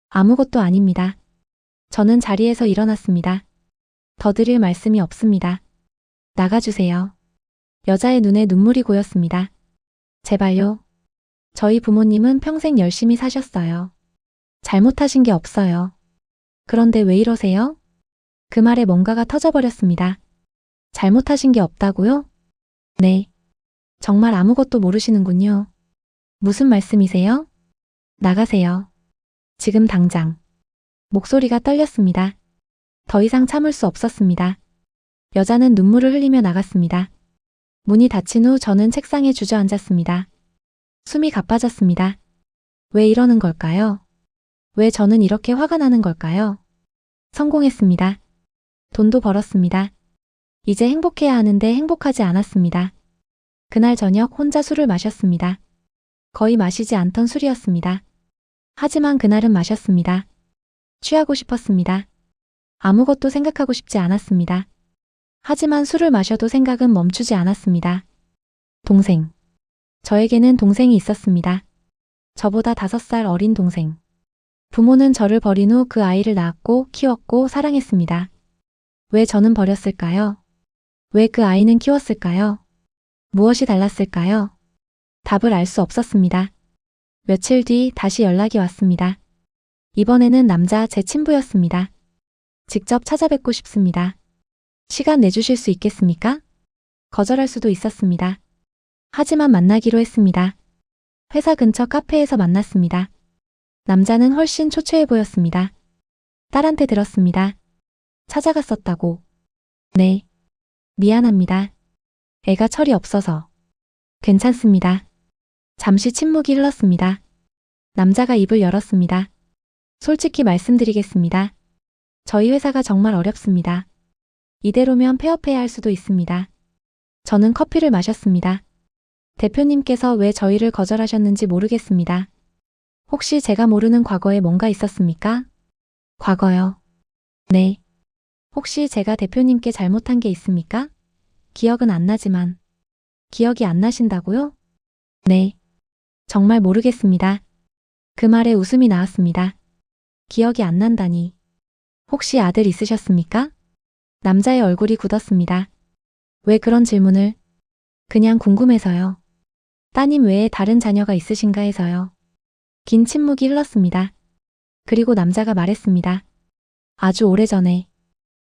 아무것도 아닙니다. 저는 자리에서 일어났습니다. 더 드릴 말씀이 없습니다. 나가주세요. 여자의 눈에 눈물이 고였습니다. 제발요. 저희 부모님은 평생 열심히 사셨어요. 잘못하신 게 없어요. 그런데 왜 이러세요? 그 말에 뭔가가 터져버렸습니다. 잘못하신 게 없다고요? 네. 정말 아무것도 모르시는군요. 무슨 말씀이세요? 나가세요. 지금 당장. 목소리가 떨렸습니다. 더 이상 참을 수 없었습니다. 여자는 눈물을 흘리며 나갔습니다. 문이 닫힌 후 저는 책상에 주저앉았습니다. 숨이 가빠졌습니다. 왜 이러는 걸까요? 왜 저는 이렇게 화가 나는 걸까요? 성공했습니다. 돈도 벌었습니다. 이제 행복해야 하는데 행복하지 않았습니다. 그날 저녁 혼자 술을 마셨습니다. 거의 마시지 않던 술이었습니다. 하지만 그날은 마셨습니다. 취하고 싶었습니다. 아무것도 생각하고 싶지 않았습니다. 하지만 술을 마셔도 생각은 멈추지 않았습니다. 동생. 저에게는 동생이 있었습니다. 저보다 5살 어린 동생. 부모는 저를 버린 후 그 아이를 낳았고 키웠고 사랑했습니다. 왜 저는 버렸을까요? 왜 그 아이는 키웠을까요? 무엇이 달랐을까요? 답을 알 수 없었습니다. 며칠 뒤 다시 연락이 왔습니다. 이번에는 남자 제 친부였습니다. 직접 찾아뵙고 싶습니다. 시간 내주실 수 있겠습니까? 거절할 수도 있었습니다. 하지만 만나기로 했습니다. 회사 근처 카페에서 만났습니다. 남자는 훨씬 초췌해 보였습니다. 딸한테 들었습니다. 찾아갔었다고. 네. 미안합니다. 애가 철이 없어서. 괜찮습니다. 잠시 침묵이 흘렀습니다. 남자가 입을 열었습니다. 솔직히 말씀드리겠습니다. 저희 회사가 정말 어렵습니다. 이대로면 폐업해야 할 수도 있습니다. 저는 커피를 마셨습니다. 대표님께서 왜 저희를 거절하셨는지 모르겠습니다. 혹시 제가 모르는 과거에 뭔가 있었습니까? 과거요. 네. 혹시 제가 대표님께 잘못한 게 있습니까? 기억은 안 나지만. 기억이 안 나신다고요? 네. 정말 모르겠습니다. 그 말에 웃음이 나왔습니다. 기억이 안 난다니. 혹시 아들 있으셨습니까? 남자의 얼굴이 굳었습니다. 왜 그런 질문을? 그냥 궁금해서요. 따님 외에 다른 자녀가 있으신가 해서요. 긴 침묵이 흘렀습니다. 그리고 남자가 말했습니다. 아주 오래전에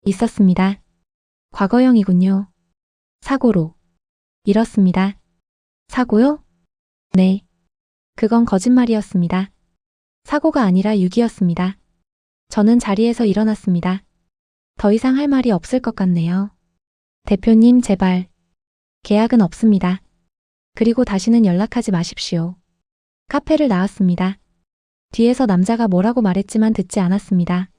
있었습니다. 과거형이군요. 사고로. 잃었습니다. 사고요? 네. 그건 거짓말이었습니다. 사고가 아니라 유기였습니다. 저는 자리에서 일어났습니다. 더 이상 할 말이 없을 것 같네요. 대표님, 제발. 계약은 없습니다. 그리고 다시는 연락하지 마십시오. 카페를 나왔습니다. 뒤에서 남자가 뭐라고 말했지만 듣지 않았습니다.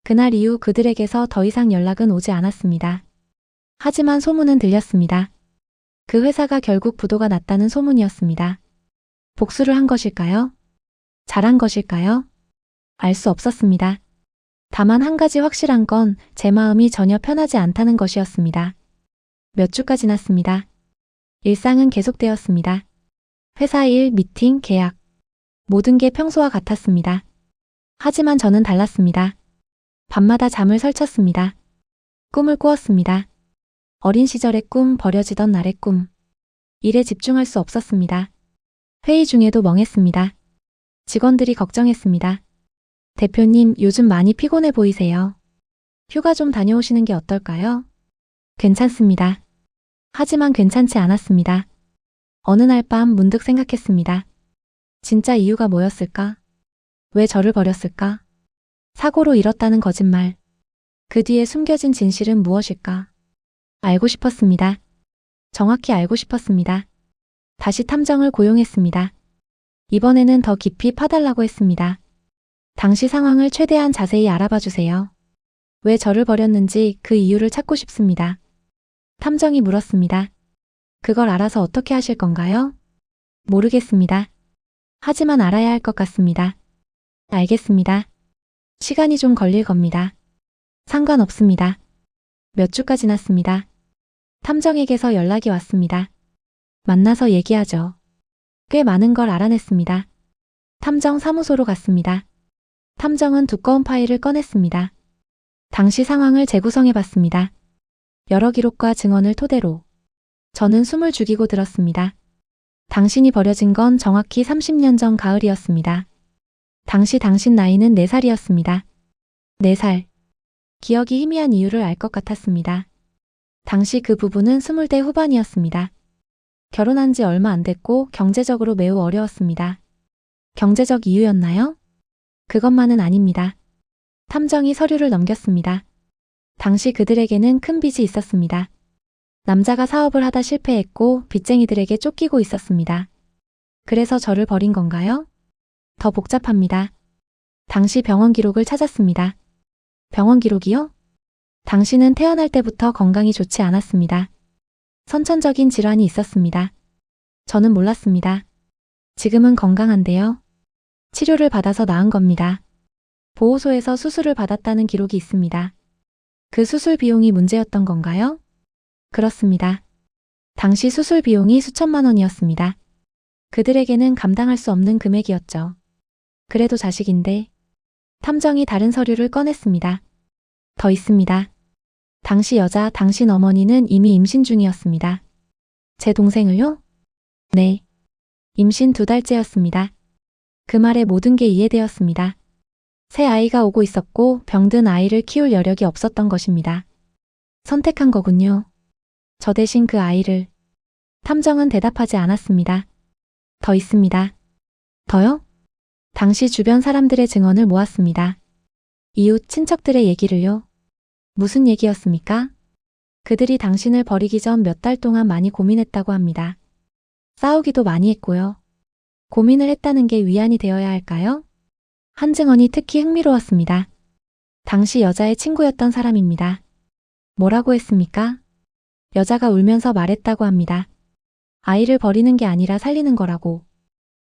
그날 이후 그들에게서 더 이상 연락은 오지 않았습니다. 하지만 소문은 들렸습니다. 그 회사가 결국 부도가 났다는 소문이었습니다. 복수를 한 것일까요? 잘한 것일까요? 알 수 없었습니다. 다만 한 가지 확실한 건 제 마음이 전혀 편하지 않다는 것이었습니다. 몇 주가 지났습니다. 일상은 계속되었습니다. 회사 일, 미팅, 계약. 모든 게 평소와 같았습니다. 하지만 저는 달랐습니다. 밤마다 잠을 설쳤습니다. 꿈을 꾸었습니다. 어린 시절의 꿈, 버려지던 날의 꿈. 일에 집중할 수 없었습니다. 회의 중에도 멍했습니다. 직원들이 걱정했습니다. 대표님, 요즘 많이 피곤해 보이세요. 휴가 좀 다녀오시는 게 어떨까요? 괜찮습니다. 하지만 괜찮지 않았습니다. 어느 날 밤 문득 생각했습니다. 진짜 이유가 뭐였을까? 왜 저를 버렸을까? 사고로 잃었다는 거짓말. 그 뒤에 숨겨진 진실은 무엇일까? 알고 싶었습니다. 정확히 알고 싶었습니다. 다시 탐정을 고용했습니다. 이번에는 더 깊이 파달라고 했습니다. 당시 상황을 최대한 자세히 알아봐 주세요. 왜 저를 버렸는지 그 이유를 찾고 싶습니다. 탐정이 물었습니다. 그걸 알아서 어떻게 하실 건가요? 모르겠습니다. 하지만 알아야 할 것 같습니다. 알겠습니다. 시간이 좀 걸릴 겁니다. 상관없습니다. 몇 주가 지났습니다. 탐정에게서 연락이 왔습니다. 만나서 얘기하죠. 꽤 많은 걸 알아냈습니다. 탐정 사무소로 갔습니다. 탐정은 두꺼운 파일을 꺼냈습니다. 당시 상황을 재구성해 봤습니다. 여러 기록과 증언을 토대로 저는 숨을 죽이고 들었습니다. 당신이 버려진 건 정확히 30년 전 가을이었습니다. 당시 당신 나이는 4살이었습니다. 4살. 기억이 희미한 이유를 알 것 같았습니다. 당시 그 부부는 20대 후반이었습니다. 결혼한 지 얼마 안 됐고 경제적으로 매우 어려웠습니다. 경제적 이유였나요? 그것만은 아닙니다. 탐정이 서류를 넘겼습니다. 당시 그들에게는 큰 빚이 있었습니다. 남자가 사업을 하다 실패했고 빚쟁이들에게 쫓기고 있었습니다. 그래서 저를 버린 건가요? 더 복잡합니다. 당시 병원 기록을 찾았습니다. 병원 기록이요? 당신은 태어날 때부터 건강이 좋지 않았습니다. 선천적인 질환이 있었습니다. 저는 몰랐습니다. 지금은 건강한데요. 치료를 받아서 나은 겁니다. 보호소에서 수술을 받았다는 기록이 있습니다. 그 수술 비용이 문제였던 건가요? 그렇습니다. 당시 수술 비용이 수천만 원이었습니다. 그들에게는 감당할 수 없는 금액이었죠. 그래도 자식인데. 탐정이 다른 서류를 꺼냈습니다. 더 있습니다. 당시 여자 당신 어머니는 이미 임신 중이었습니다. 제 동생을요? 네. 임신 2달째였습니다. 그 말에 모든 게 이해되었습니다. 새 아이가 오고 있었고 병든 아이를 키울 여력이 없었던 것입니다. 선택한 거군요. 저 대신 그 아이를. 탐정은 대답하지 않았습니다. 더 있습니다. 더요? 당시 주변 사람들의 증언을 모았습니다. 이웃, 친척들의 얘기를요. 무슨 얘기였습니까? 그들이 당신을 버리기 전 몇 달 동안 많이 고민했다고 합니다. 싸우기도 많이 했고요. 고민을 했다는 게 위안이 되어야 할까요? 한 증언이 특히 흥미로웠습니다. 당시 여자의 친구였던 사람입니다. 뭐라고 했습니까? 여자가 울면서 말했다고 합니다. 아이를 버리는 게 아니라 살리는 거라고.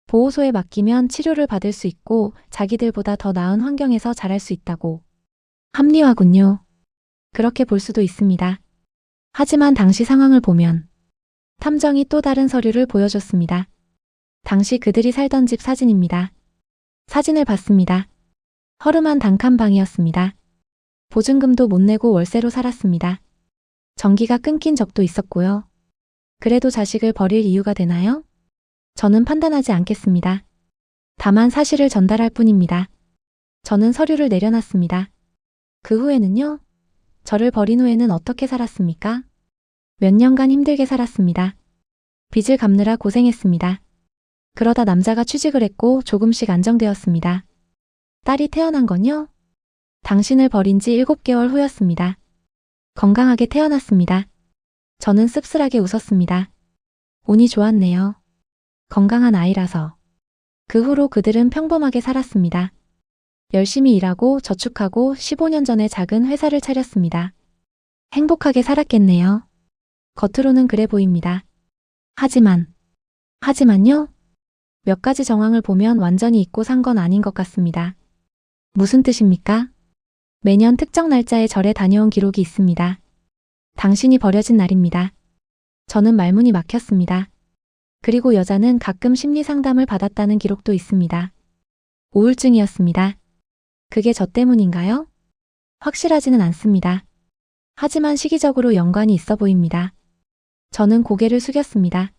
보호소에 맡기면 치료를 받을 수 있고 자기들보다 더 나은 환경에서 자랄 수 있다고. 합리화군요. 그렇게 볼 수도 있습니다. 하지만 당시 상황을 보면 탐정이 또 다른 서류를 보여줬습니다. 당시 그들이 살던 집 사진입니다. 사진을 봤습니다. 허름한 단칸방이었습니다. 보증금도 못 내고 월세로 살았습니다. 전기가 끊긴 적도 있었고요. 그래도 자식을 버릴 이유가 되나요? 저는 판단하지 않겠습니다. 다만 사실을 전달할 뿐입니다. 저는 서류를 내려놨습니다. 그 후에는요? 저를 버린 후에는 어떻게 살았습니까? 몇 년간 힘들게 살았습니다. 빚을 갚느라 고생했습니다. 그러다 남자가 취직을 했고 조금씩 안정되었습니다. 딸이 태어난 건요? 당신을 버린 지 7개월 후였습니다. 건강하게 태어났습니다. 저는 씁쓸하게 웃었습니다. 운이 좋았네요. 건강한 아이라서. 그 후로 그들은 평범하게 살았습니다. 열심히 일하고 저축하고 15년 전에 작은 회사를 차렸습니다. 행복하게 살았겠네요. 겉으로는 그래 보입니다. 하지만요? 몇 가지 정황을 보면 완전히 잊고 산 건 아닌 것 같습니다. 무슨 뜻입니까? 매년 특정 날짜에 절에 다녀온 기록이 있습니다. 당신이 버려진 날입니다. 저는 말문이 막혔습니다. 그리고 여자는 가끔 심리 상담을 받았다는 기록도 있습니다. 우울증이었습니다. 그게 저 때문인가요? 확실하지는 않습니다. 하지만 시기적으로 연관이 있어 보입니다. 저는 고개를 숙였습니다.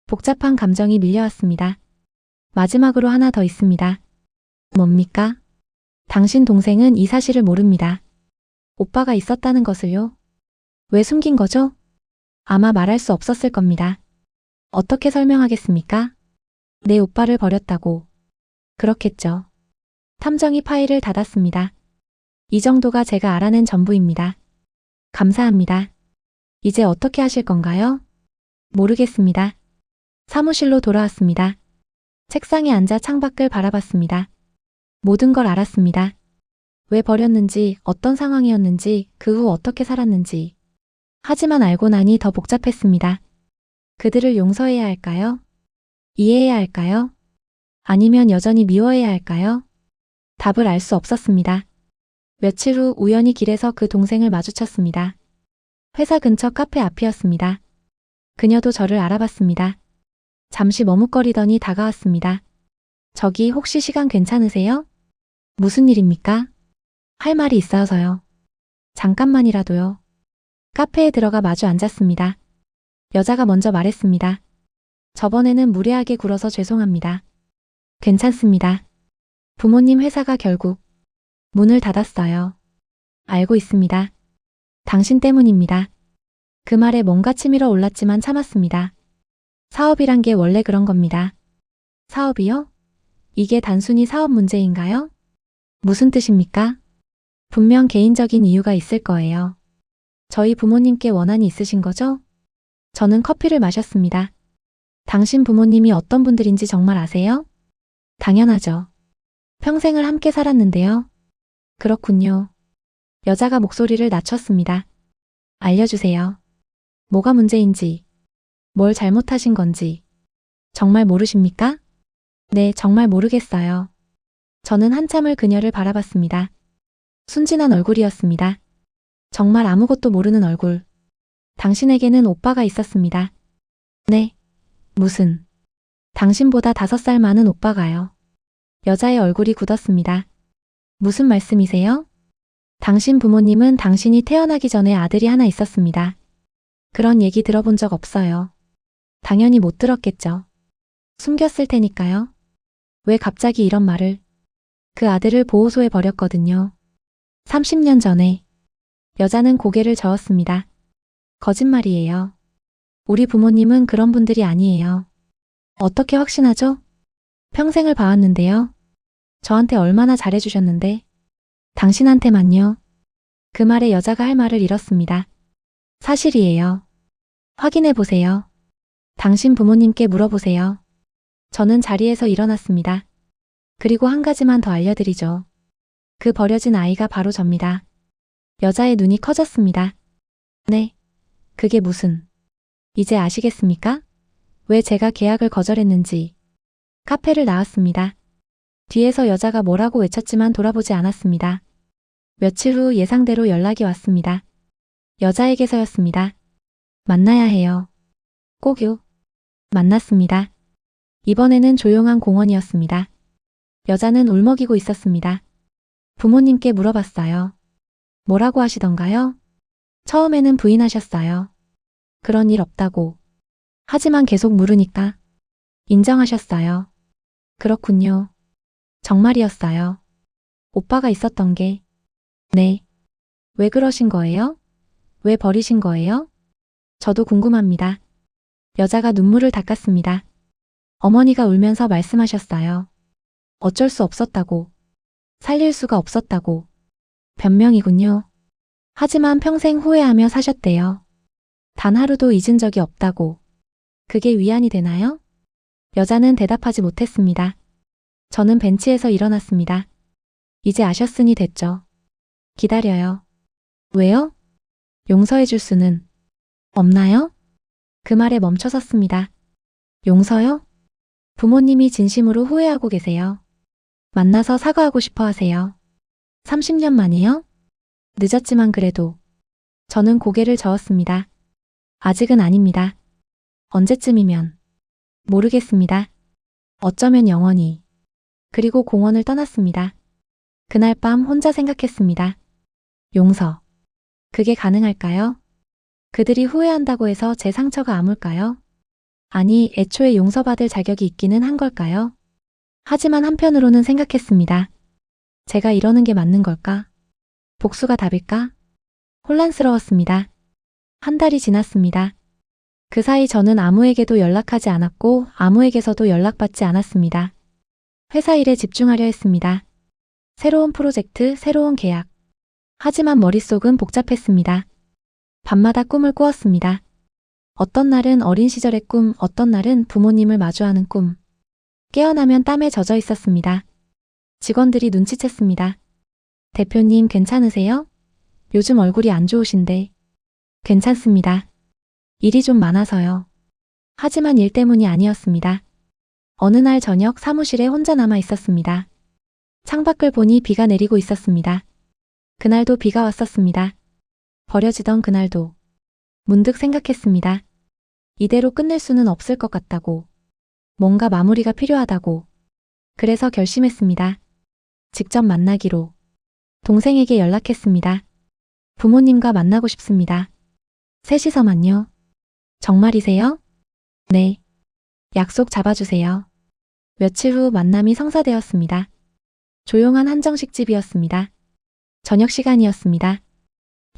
복잡한 감정이 밀려왔습니다. 마지막으로 하나 더 있습니다. 뭡니까? 당신 동생은 이 사실을 모릅니다. 오빠가 있었다는 것을요? 왜 숨긴 거죠? 아마 말할 수 없었을 겁니다. 어떻게 설명하겠습니까? 내 오빠를 버렸다고. 그렇겠죠. 탐정이 파일을 닫았습니다. 이 정도가 제가 알아낸 전부입니다. 감사합니다. 이제 어떻게 하실 건가요? 모르겠습니다. 사무실로 돌아왔습니다. 책상에 앉아 창밖을 바라봤습니다. 모든 걸 알았습니다. 왜 버렸는지, 어떤 상황이었는지, 그 후 어떻게 살았는지. 하지만 알고 나니 더 복잡했습니다. 그들을 용서해야 할까요? 이해해야 할까요? 아니면 여전히 미워해야 할까요? 답을 알 수 없었습니다. 며칠 후 우연히 길에서 그 동생을 마주쳤습니다. 회사 근처 카페 앞이었습니다. 그녀도 저를 알아봤습니다. 잠시 머뭇거리더니 다가왔습니다. 저기 혹시 시간 괜찮으세요? 무슨 일입니까? 할 말이 있어서요. 잠깐만이라도요. 카페에 들어가 마주 앉았습니다. 여자가 먼저 말했습니다. 저번에는 무례하게 굴어서 죄송합니다. 괜찮습니다. 부모님 회사가 결국 문을 닫았어요. 알고 있습니다. 당신 때문입니다. 그 말에 뭔가 치밀어 올랐지만 참았습니다. 사업이란 게 원래 그런 겁니다. 사업이요? 이게 단순히 사업 문제인가요? 무슨 뜻입니까? 분명 개인적인 이유가 있을 거예요. 저희 부모님께 원한이 있으신 거죠? 저는 커피를 마셨습니다. 당신 부모님이 어떤 분들인지 정말 아세요? 당연하죠. 평생을 함께 살았는데요. 그렇군요. 여자가 목소리를 낮췄습니다. 알려주세요. 뭐가 문제인지, 뭘 잘못하신 건지. 정말 모르십니까? 네, 정말 모르겠어요. 저는 한참을 그녀를 바라봤습니다. 순진한 얼굴이었습니다. 정말 아무것도 모르는 얼굴. 당신에게는 오빠가 있었습니다. 네. 무슨. 당신보다 5살 많은 오빠가요. 여자의 얼굴이 굳었습니다. 무슨 말씀이세요? 당신 부모님은 당신이 태어나기 전에 아들이 하나 있었습니다. 그런 얘기 들어본 적 없어요. 당연히 못 들었겠죠. 숨겼을 테니까요. 왜 갑자기 이런 말을? 그 아들을 보호소에 버렸거든요. 30년 전에. 여자는 고개를 저었습니다. 거짓말이에요. 우리 부모님은 그런 분들이 아니에요. 어떻게 확신하죠? 평생을 봐왔는데요. 저한테 얼마나 잘해주셨는데. 당신한테만요. 그 말에 여자가 할 말을 잃었습니다. 사실이에요. 확인해보세요. 당신 부모님께 물어보세요. 저는 자리에서 일어났습니다. 그리고 한 가지만 더 알려드리죠. 그 버려진 아이가 바로 접니다. 여자의 눈이 커졌습니다. 네. 그게 무슨. 이제 아시겠습니까? 왜 제가 계약을 거절했는지. 카페를 나왔습니다. 뒤에서 여자가 뭐라고 외쳤지만 돌아보지 않았습니다. 며칠 후 예상대로 연락이 왔습니다. 여자에게서였습니다. 만나야 해요. 꼭요. 만났습니다. 이번에는 조용한 공원이었습니다. 여자는 울먹이고 있었습니다. 부모님께 물어봤어요. 뭐라고 하시던가요? 처음에는 부인하셨어요. 그런 일 없다고. 하지만 계속 물으니까 인정하셨어요. 그렇군요. 정말이었어요. 오빠가 있었던 게. 네. 왜 그러신 거예요? 왜 버리신 거예요? 저도 궁금합니다. 여자가 눈물을 닦았습니다. 어머니가 울면서 말씀하셨어요. 어쩔 수 없었다고. 살릴 수가 없었다고. 변명이군요. 하지만 평생 후회하며 사셨대요. 단 하루도 잊은 적이 없다고. 그게 위안이 되나요? 여자는 대답하지 못했습니다. 저는 벤치에서 일어났습니다. 이제 아셨으니 됐죠. 기다려요. 왜요? 용서해 줄 수는 없나요? 그 말에 멈춰섰습니다. 용서요? 부모님이 진심으로 후회하고 계세요. 만나서 사과하고 싶어 하세요. 30년 만이요? 늦었지만 그래도. 저는 고개를 저었습니다. 아직은 아닙니다. 언제쯤이면? 모르겠습니다. 어쩌면 영원히. 그리고 공원을 떠났습니다. 그날 밤 혼자 생각했습니다. 용서. 그게 가능할까요? 그들이 후회한다고 해서 제 상처가 아물까요? 아니, 애초에 용서받을 자격이 있기는 한 걸까요? 하지만 한편으로는 생각했습니다. 제가 이러는 게 맞는 걸까? 복수가 답일까? 혼란스러웠습니다. 한 달이 지났습니다. 그 사이 저는 아무에게도 연락하지 않았고 아무에게서도 연락받지 않았습니다. 회사 일에 집중하려 했습니다. 새로운 프로젝트, 새로운 계약. 하지만 머릿속은 복잡했습니다. 밤마다 꿈을 꾸었습니다. 어떤 날은 어린 시절의 꿈, 어떤 날은 부모님을 마주하는 꿈. 깨어나면 땀에 젖어 있었습니다. 직원들이 눈치챘습니다. 대표님 괜찮으세요? 요즘 얼굴이 안 좋으신데. 괜찮습니다. 일이 좀 많아서요. 하지만 일 때문이 아니었습니다. 어느 날 저녁 사무실에 혼자 남아 있었습니다. 창밖을 보니 비가 내리고 있었습니다. 그날도 비가 왔었습니다. 버려지던 그날도. 문득 생각했습니다. 이대로 끝낼 수는 없을 것 같다고. 뭔가 마무리가 필요하다고. 그래서 결심했습니다. 직접 만나기로. 동생에게 연락했습니다. 부모님과 만나고 싶습니다. 셋이서만요. 정말이세요? 네. 약속 잡아주세요. 며칠 후 만남이 성사되었습니다. 조용한 한정식 집이었습니다. 저녁 시간이었습니다.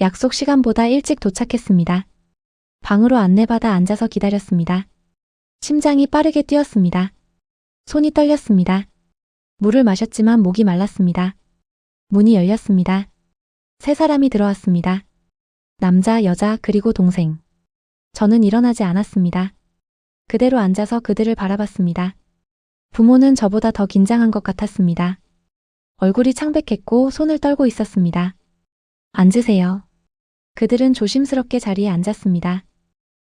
약속 시간보다 일찍 도착했습니다. 방으로 안내받아 앉아서 기다렸습니다. 심장이 빠르게 뛰었습니다. 손이 떨렸습니다. 물을 마셨지만 목이 말랐습니다. 문이 열렸습니다. 세 사람이 들어왔습니다. 남자, 여자, 그리고 동생. 저는 일어나지 않았습니다. 그대로 앉아서 그들을 바라봤습니다. 부모는 저보다 더 긴장한 것 같았습니다. 얼굴이 창백했고 손을 떨고 있었습니다. 앉으세요. 그들은 조심스럽게 자리에 앉았습니다.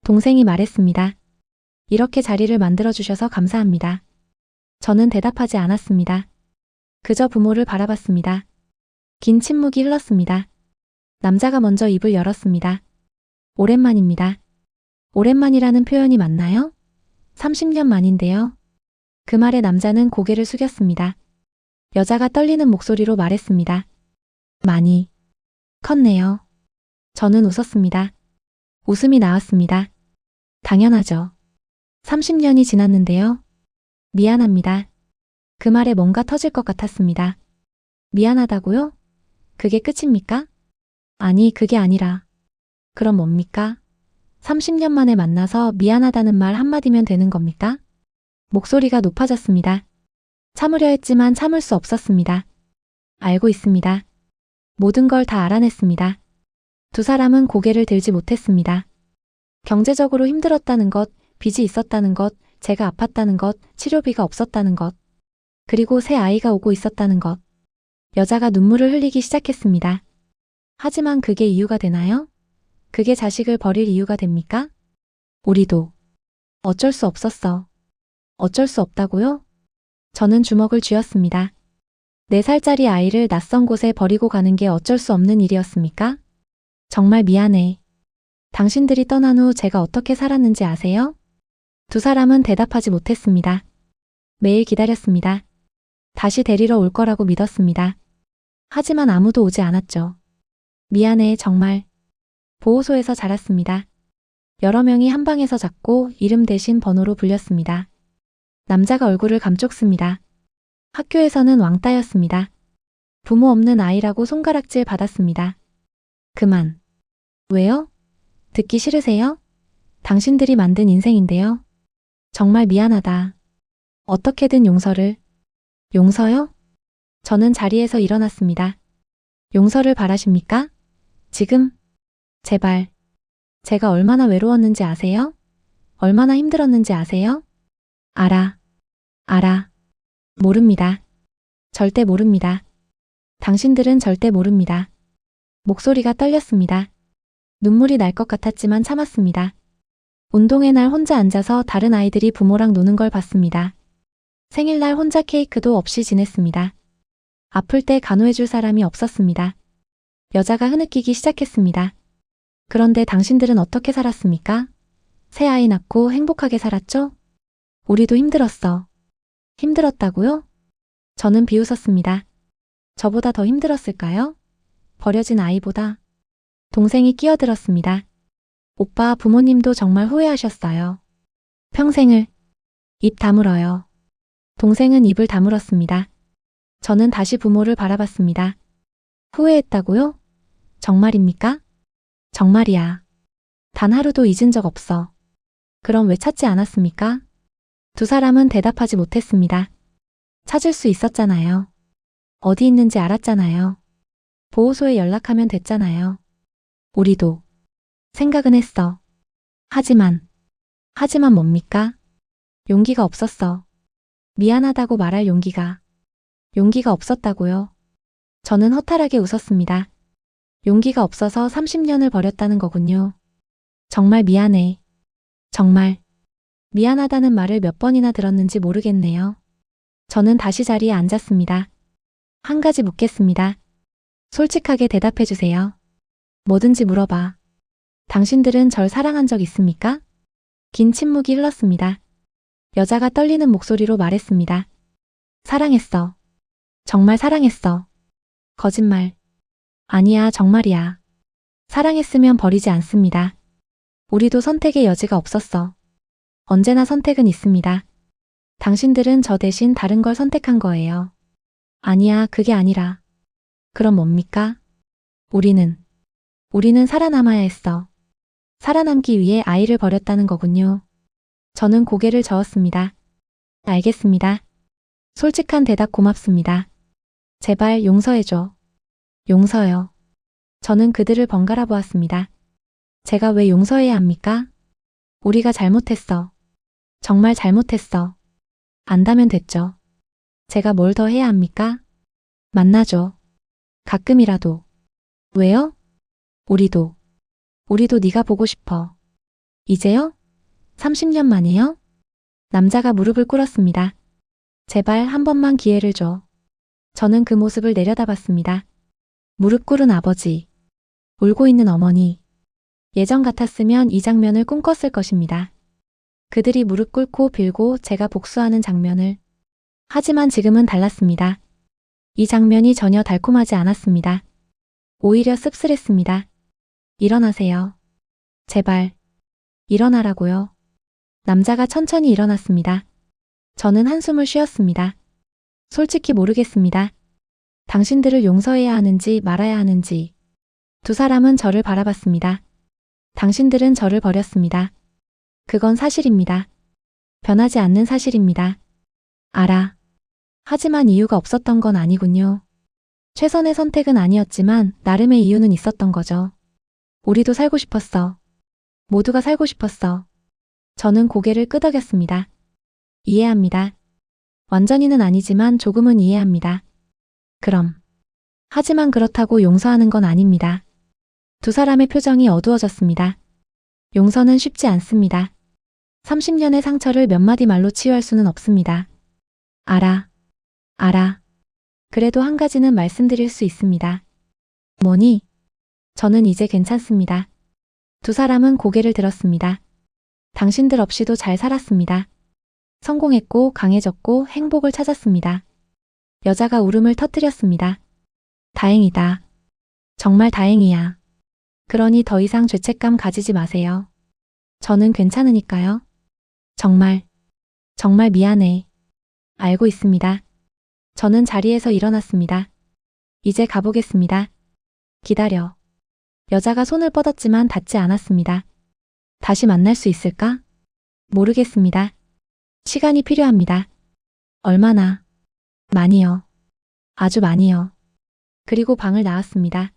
동생이 말했습니다. 이렇게 자리를 만들어주셔서 감사합니다. 저는 대답하지 않았습니다. 그저 부모를 바라봤습니다. 긴 침묵이 흘렀습니다. 남자가 먼저 입을 열었습니다. 오랜만입니다. 오랜만이라는 표현이 맞나요? 30년 만인데요. 그 말에 남자는 고개를 숙였습니다. 여자가 떨리는 목소리로 말했습니다. 많이 컸네요. 저는 웃었습니다. 웃음이 나왔습니다. 당연하죠. 30년이 지났는데요. 미안합니다. 그 말에 뭔가 터질 것 같았습니다. 미안하다고요? 그게 끝입니까? 아니, 그게 아니라. 그럼 뭡니까? 30년 만에 만나서 미안하다는 말 한마디면 되는 겁니까? 목소리가 높아졌습니다. 참으려 했지만 참을 수 없었습니다. 알고 있습니다. 모든 걸 다 알아냈습니다. 두 사람은 고개를 들지 못했습니다. 경제적으로 힘들었다는 것, 빚이 있었다는 것, 제가 아팠다는 것, 치료비가 없었다는 것, 그리고 새 아이가 오고 있었다는 것. 여자가 눈물을 흘리기 시작했습니다. 하지만 그게 이유가 되나요? 그게 자식을 버릴 이유가 됩니까? 우리도. 어쩔 수 없었어. 어쩔 수 없다고요? 저는 주먹을 쥐었습니다. 4살짜리 아이를 낯선 곳에 버리고 가는 게 어쩔 수 없는 일이었습니까? 정말 미안해. 당신들이 떠난 후 제가 어떻게 살았는지 아세요? 두 사람은 대답하지 못했습니다. 매일 기다렸습니다. 다시 데리러 올 거라고 믿었습니다. 하지만 아무도 오지 않았죠. 미안해, 정말. 보호소에서 자랐습니다. 여러 명이 한 방에서 잤고 이름 대신 번호로 불렸습니다. 남자가 얼굴을 감쪽습니다. 학교에서는 왕따였습니다. 부모 없는 아이라고 손가락질 받았습니다. 그만. 왜요? 듣기 싫으세요? 당신들이 만든 인생인데요. 정말 미안하다. 어떻게든 용서를. 용서요? 저는 자리에서 일어났습니다. 용서를 바라십니까? 지금? 제발. 제가 얼마나 외로웠는지 아세요? 얼마나 힘들었는지 아세요? 알아. 모릅니다. 절대 모릅니다. 당신들은 절대 모릅니다. 목소리가 떨렸습니다. 눈물이 날 것 같았지만 참았습니다. 운동회 날 혼자 앉아서 다른 아이들이 부모랑 노는 걸 봤습니다. 생일날 혼자 케이크도 없이 지냈습니다. 아플 때 간호해줄 사람이 없었습니다. 여자가 흐느끼기 시작했습니다. 그런데 당신들은 어떻게 살았습니까? 새 아이 낳고 행복하게 살았죠? 우리도 힘들었어. 힘들었다고요? 저는 비웃었습니다. 저보다 더 힘들었을까요? 버려진 아이보다. 동생이 끼어들었습니다. 오빠, 부모님도 정말 후회하셨어요. 평생을. 입 다물어요. 동생은 입을 다물었습니다. 저는 다시 부모를 바라봤습니다. 후회했다고요? 정말입니까? 정말이야. 단 하루도 잊은 적 없어. 그럼 왜 찾지 않았습니까? 두 사람은 대답하지 못했습니다. 찾을 수 있었잖아요. 어디 있는지 알았잖아요. 보호소에 연락하면 됐잖아요. 우리도 생각은 했어. 하지만 뭡니까? 용기가 없었어. 미안하다고 말할 용기가 없었다고요. 저는 허탈하게 웃었습니다. 용기가 없어서 30년을 버렸다는 거군요. 정말 미안해. 정말 미안하다는 말을 몇 번이나 들었는지 모르겠네요. 저는 다시 자리에 앉았습니다. 한 가지 묻겠습니다. 솔직하게 대답해 주세요. 뭐든지 물어봐. 당신들은 절 사랑한 적 있습니까? 긴 침묵이 흘렀습니다. 여자가 떨리는 목소리로 말했습니다. 사랑했어. 정말 사랑했어. 거짓말. 아니야, 정말이야. 사랑했으면 버리지 않습니다. 우리도 선택의 여지가 없었어. 언제나 선택은 있습니다. 당신들은 저 대신 다른 걸 선택한 거예요. 아니야, 그게 아니라. 그럼 뭡니까? 우리는 살아남아야 했어. 살아남기 위해 아이를 버렸다는 거군요. 저는 고개를 저었습니다. 알겠습니다. 솔직한 대답 고맙습니다. 제발 용서해줘. 용서요. 저는 그들을 번갈아 보았습니다. 제가 왜 용서해야 합니까? 우리가 잘못했어. 정말 잘못했어. 안다면 됐죠. 제가 뭘 더 해야 합니까? 만나죠. 가끔이라도. 왜요? 우리도 네가 보고 싶어. 이제요? 30년 만에요? 남자가 무릎을 꿇었습니다. 제발 한 번만 기회를 줘. 저는 그 모습을 내려다봤습니다. 무릎 꿇은 아버지, 울고 있는 어머니. 예전 같았으면 이 장면을 꿈꿨을 것입니다. 그들이 무릎 꿇고 빌고 제가 복수하는 장면을. 하지만 지금은 달랐습니다. 이 장면이 전혀 달콤하지 않았습니다. 오히려 씁쓸했습니다. 일어나세요. 제발. 일어나라고요. 남자가 천천히 일어났습니다. 저는 한숨을 쉬었습니다. 솔직히 모르겠습니다. 당신들을 용서해야 하는지 말아야 하는지. 두 사람은 저를 바라봤습니다. 당신들은 저를 버렸습니다. 그건 사실입니다. 변하지 않는 사실입니다. 알아. 하지만 이유가 없었던 건 아니군요. 최선의 선택은 아니었지만 나름의 이유는 있었던 거죠. 우리도 살고 싶었어. 모두가 살고 싶었어. 저는 고개를 끄덕였습니다. 이해합니다. 완전히는 아니지만 조금은 이해합니다. 그럼. 하지만 그렇다고 용서하는 건 아닙니다. 두 사람의 표정이 어두워졌습니다. 용서는 쉽지 않습니다. 30년의 상처를 몇 마디 말로 치유할 수는 없습니다. 알아. 그래도 한 가지는 말씀드릴 수 있습니다. 뭐니? 저는 이제 괜찮습니다. 두 사람은 고개를 들었습니다. 당신들 없이도 잘 살았습니다. 성공했고 강해졌고 행복을 찾았습니다. 여자가 울음을 터뜨렸습니다. 다행이다. 정말 다행이야. 그러니 더 이상 죄책감 가지지 마세요. 저는 괜찮으니까요. 정말 미안해. 알고 있습니다. 저는 자리에서 일어났습니다. 이제 가보겠습니다. 기다려. 여자가 손을 뻗었지만 닿지 않았습니다. 다시 만날 수 있을까? 모르겠습니다. 시간이 필요합니다. 얼마나? 많이요. 아주 많이요. 그리고 방을 나왔습니다.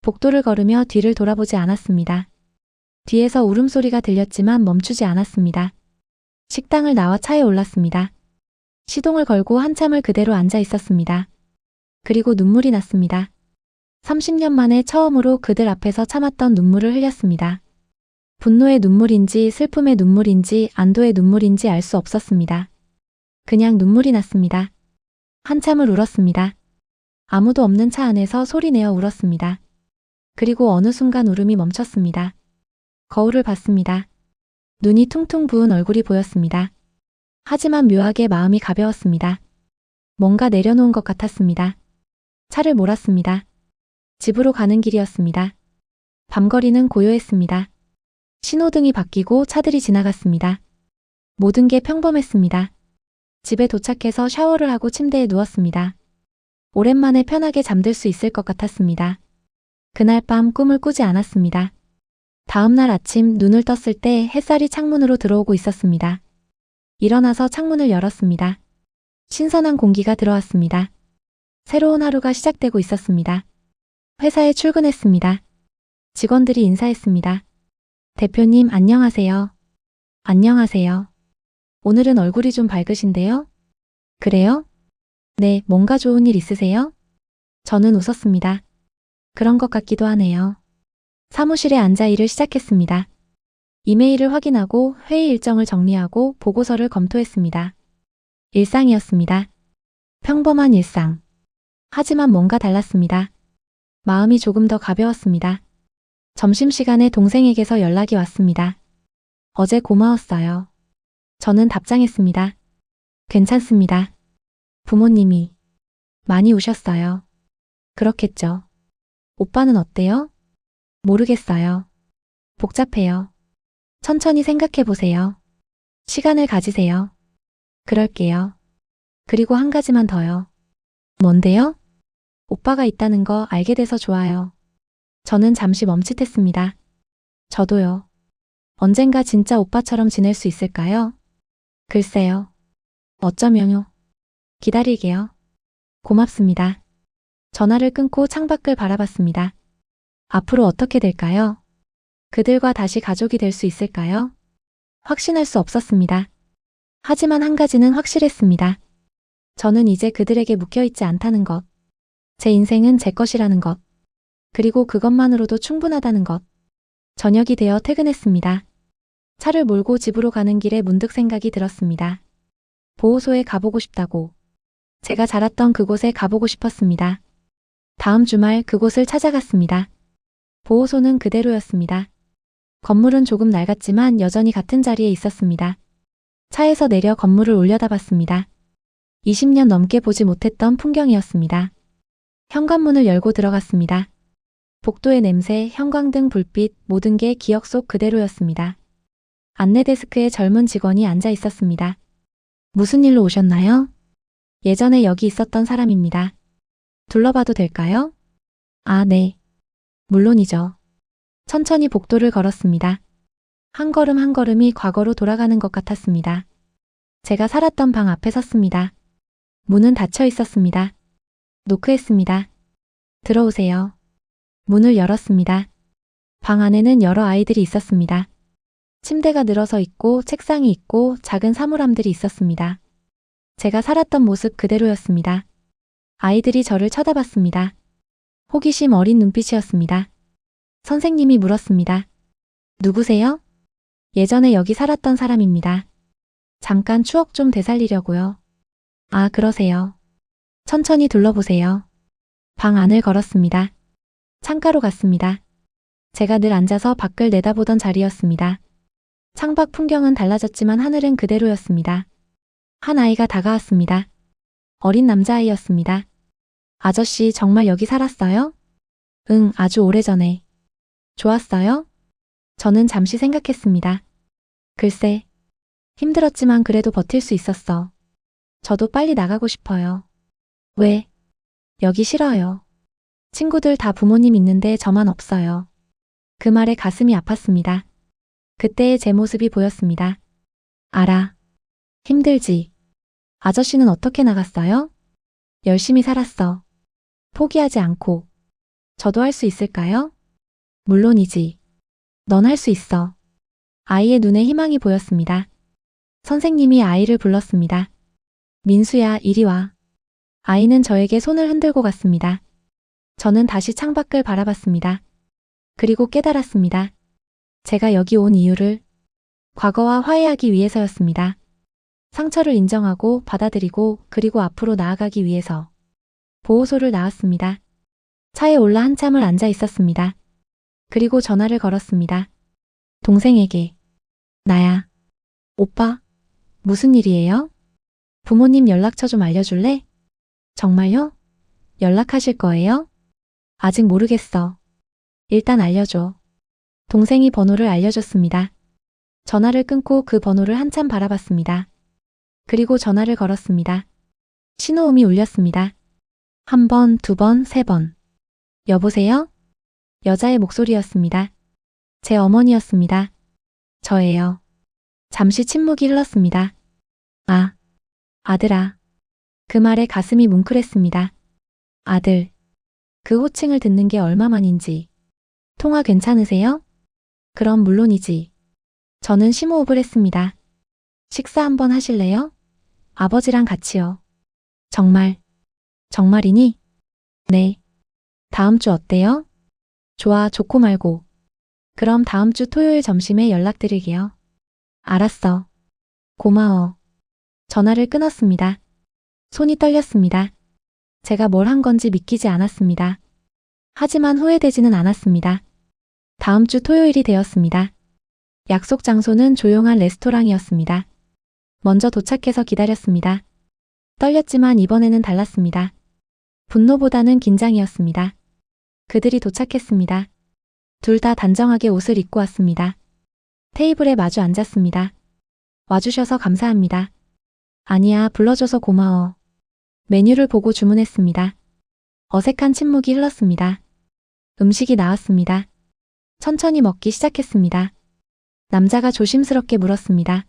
복도를 걸으며 뒤를 돌아보지 않았습니다. 뒤에서 울음소리가 들렸지만 멈추지 않았습니다. 식당을 나와 차에 올랐습니다. 시동을 걸고 한참을 그대로 앉아 있었습니다. 그리고 눈물이 났습니다. 30년 만에 처음으로 그들 앞에서 참았던 눈물을 흘렸습니다. 분노의 눈물인지 슬픔의 눈물인지 안도의 눈물인지 알 수 없었습니다. 그냥 눈물이 났습니다. 한참을 울었습니다. 아무도 없는 차 안에서 소리내어 울었습니다. 그리고 어느 순간 울음이 멈췄습니다. 거울을 봤습니다. 눈이 퉁퉁 부은 얼굴이 보였습니다. 하지만 묘하게 마음이 가벼웠습니다. 뭔가 내려놓은 것 같았습니다. 차를 몰았습니다. 집으로 가는 길이었습니다. 밤거리는 고요했습니다. 신호등이 바뀌고 차들이 지나갔습니다. 모든 게 평범했습니다. 집에 도착해서 샤워를 하고 침대에 누웠습니다. 오랜만에 편하게 잠들 수 있을 것 같았습니다. 그날 밤 꿈을 꾸지 않았습니다. 다음날 아침 눈을 떴을 때 햇살이 창문으로 들어오고 있었습니다. 일어나서 창문을 열었습니다. 신선한 공기가 들어왔습니다. 새로운 하루가 시작되고 있었습니다. 회사에 출근했습니다. 직원들이 인사했습니다. 대표님 안녕하세요. 안녕하세요. 오늘은 얼굴이 좀 밝으신데요? 그래요? 네, 뭔가 좋은 일 있으세요? 저는 웃었습니다. 그런 것 같기도 하네요. 사무실에 앉아 일을 시작했습니다. 이메일을 확인하고 회의 일정을 정리하고 보고서를 검토했습니다. 일상이었습니다. 평범한 일상. 하지만 뭔가 달랐습니다. 마음이 조금 더 가벼웠습니다. 점심시간에 동생에게서 연락이 왔습니다. 어제 고마웠어요. 저는 답장했습니다. 괜찮습니다. 부모님이 많이 우셨어요. 그렇겠죠. 오빠는 어때요? 모르겠어요. 복잡해요. 천천히 생각해 보세요. 시간을 가지세요. 그럴게요. 그리고 한 가지만 더요. 뭔데요? 오빠가 있다는 거 알게 돼서 좋아요. 저는 잠시 멈칫했습니다. 저도요. 언젠가 진짜 오빠처럼 지낼 수 있을까요? 글쎄요. 어쩌면요. 기다릴게요. 고맙습니다. 전화를 끊고 창밖을 바라봤습니다. 앞으로 어떻게 될까요? 그들과 다시 가족이 될 수 있을까요? 확신할 수 없었습니다. 하지만 한 가지는 확실했습니다. 저는 이제 그들에게 묶여있지 않다는 것. 제 인생은 제 것이라는 것. 그리고 그것만으로도 충분하다는 것. 저녁이 되어 퇴근했습니다. 차를 몰고 집으로 가는 길에 문득 생각이 들었습니다. 보호소에 가보고 싶다고. 제가 자랐던 그곳에 가보고 싶었습니다. 다음 주말 그곳을 찾아갔습니다. 보호소는 그대로였습니다. 건물은 조금 낡았지만 여전히 같은 자리에 있었습니다. 차에서 내려 건물을 올려다봤습니다. 20년 넘게 보지 못했던 풍경이었습니다. 현관문을 열고 들어갔습니다. 복도의 냄새, 형광등 불빛, 모든 게 기억 속 그대로였습니다. 안내 데스크에 젊은 직원이 앉아 있었습니다. 무슨 일로 오셨나요? 예전에 여기 있었던 사람입니다. 둘러봐도 될까요? 아, 네. 물론이죠. 천천히 복도를 걸었습니다. 한 걸음 한 걸음이 과거로 돌아가는 것 같았습니다. 제가 살았던 방 앞에 섰습니다. 문은 닫혀 있었습니다. 노크했습니다. 들어오세요. 문을 열었습니다. 방 안에는 여러 아이들이 있었습니다. 침대가 늘어서 있고 책상이 있고 작은 사물함들이 있었습니다. 제가 살았던 모습 그대로였습니다. 아이들이 저를 쳐다봤습니다. 호기심 어린 눈빛이었습니다. 선생님이 물었습니다. 누구세요? 예전에 여기 살았던 사람입니다. 잠깐 추억 좀 되살리려고요. 아, 그러세요. 천천히 둘러보세요. 방 안을 걸었습니다. 창가로 갔습니다. 제가 늘 앉아서 밖을 내다보던 자리였습니다. 창밖 풍경은 달라졌지만 하늘은 그대로였습니다. 한 아이가 다가왔습니다. 어린 남자아이였습니다. 아저씨 정말 여기 살았어요? 응, 아주 오래전에. 좋았어요? 저는 잠시 생각했습니다. 글쎄, 힘들었지만 그래도 버틸 수 있었어. 저도 빨리 나가고 싶어요. 왜? 여기 싫어요. 친구들 다 부모님 있는데 저만 없어요. 그 말에 가슴이 아팠습니다. 그때의 제 모습이 보였습니다. 알아. 힘들지. 아저씨는 어떻게 나갔어요? 열심히 살았어. 포기하지 않고. 저도 할 수 있을까요? 물론이지. 넌 할 수 있어. 아이의 눈에 희망이 보였습니다. 선생님이 아이를 불렀습니다. 민수야, 이리 와. 아이는 저에게 손을 흔들고 갔습니다. 저는 다시 창밖을 바라봤습니다. 그리고 깨달았습니다. 제가 여기 온 이유를 과거와 화해하기 위해서였습니다. 상처를 인정하고 받아들이고 그리고 앞으로 나아가기 위해서. 보호소를 나왔습니다. 차에 올라 한참을 앉아 있었습니다. 그리고 전화를 걸었습니다. 동생에게. 나야. 오빠, 무슨 일이에요? 부모님 연락처 좀 알려줄래? 정말요? 연락하실 거예요? 아직 모르겠어. 일단 알려줘. 동생이 번호를 알려줬습니다. 전화를 끊고 그 번호를 한참 바라봤습니다. 그리고 전화를 걸었습니다. 신호음이 울렸습니다. 한 번, 두 번, 세 번. 여보세요? 여자의 목소리였습니다. 제 어머니였습니다. 저예요. 잠시 침묵이 흘렀습니다. 아, 아들아. 그 말에 가슴이 뭉클했습니다. 아들. 그 호칭을 듣는 게 얼마만인지. 통화 괜찮으세요? 그럼 물론이지. 저는 심호흡을 했습니다. 식사 한번 하실래요? 아버지랑 같이요. 정말. 정말이니? 네. 다음 주 어때요? 좋아, 좋고 말고. 그럼 다음 주 토요일 점심에 연락드릴게요. 알았어. 고마워. 전화를 끊었습니다. 손이 떨렸습니다. 제가 뭘 한 건지 믿기지 않았습니다. 하지만 후회되지는 않았습니다. 다음 주 토요일이 되었습니다. 약속 장소는 조용한 레스토랑이었습니다. 먼저 도착해서 기다렸습니다. 떨렸지만 이번에는 달랐습니다. 분노보다는 긴장이었습니다. 그들이 도착했습니다. 둘 다 단정하게 옷을 입고 왔습니다. 테이블에 마주 앉았습니다. 와주셔서 감사합니다. 아니야, 불러줘서 고마워. 메뉴를 보고 주문했습니다. 어색한 침묵이 흘렀습니다. 음식이 나왔습니다. 천천히 먹기 시작했습니다. 남자가 조심스럽게 물었습니다.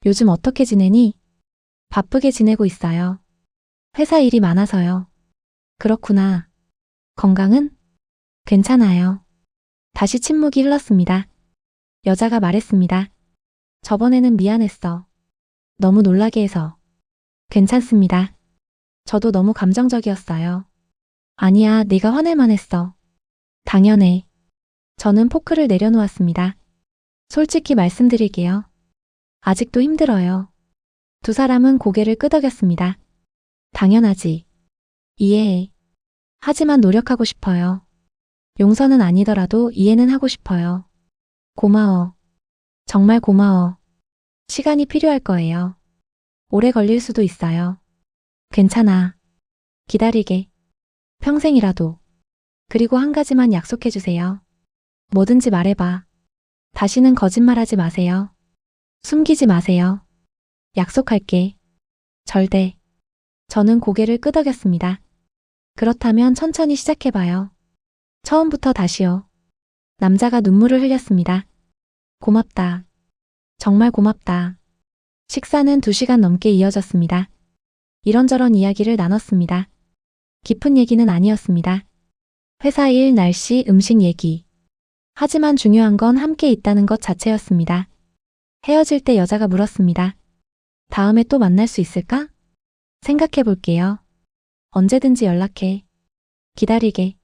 요즘 어떻게 지내니? 바쁘게 지내고 있어요. 회사 일이 많아서요. 그렇구나. 건강은? 괜찮아요. 다시 침묵이 흘렀습니다. 여자가 말했습니다. 저번에는 미안했어. 너무 놀라게 해서. 괜찮습니다. 저도 너무 감정적이었어요. 아니야, 네가 화낼만 했어. 당연해. 저는 포크를 내려놓았습니다. 솔직히 말씀드릴게요. 아직도 힘들어요. 두 사람은 고개를 끄덕였습니다. 당연하지. 이해해. 하지만 노력하고 싶어요. 용서는 아니더라도 이해는 하고 싶어요. 고마워. 정말 고마워. 시간이 필요할 거예요. 오래 걸릴 수도 있어요. 괜찮아. 기다리게. 평생이라도. 그리고 한 가지만 약속해주세요. 뭐든지 말해봐. 다시는 거짓말하지 마세요. 숨기지 마세요. 약속할게. 절대. 저는 고개를 끄덕였습니다. 그렇다면 천천히 시작해봐요. 처음부터 다시요. 남자가 눈물을 흘렸습니다. 고맙다. 정말 고맙다. 식사는 2시간 넘게 이어졌습니다. 이런저런 이야기를 나눴습니다. 깊은 얘기는 아니었습니다. 회사 일, 날씨, 음식 얘기. 하지만 중요한 건 함께 있다는 것 자체였습니다. 헤어질 때 여자가 물었습니다. 다음에 또 만날 수 있을까? 생각해 볼게요. 언제든지 연락해. 기다리게.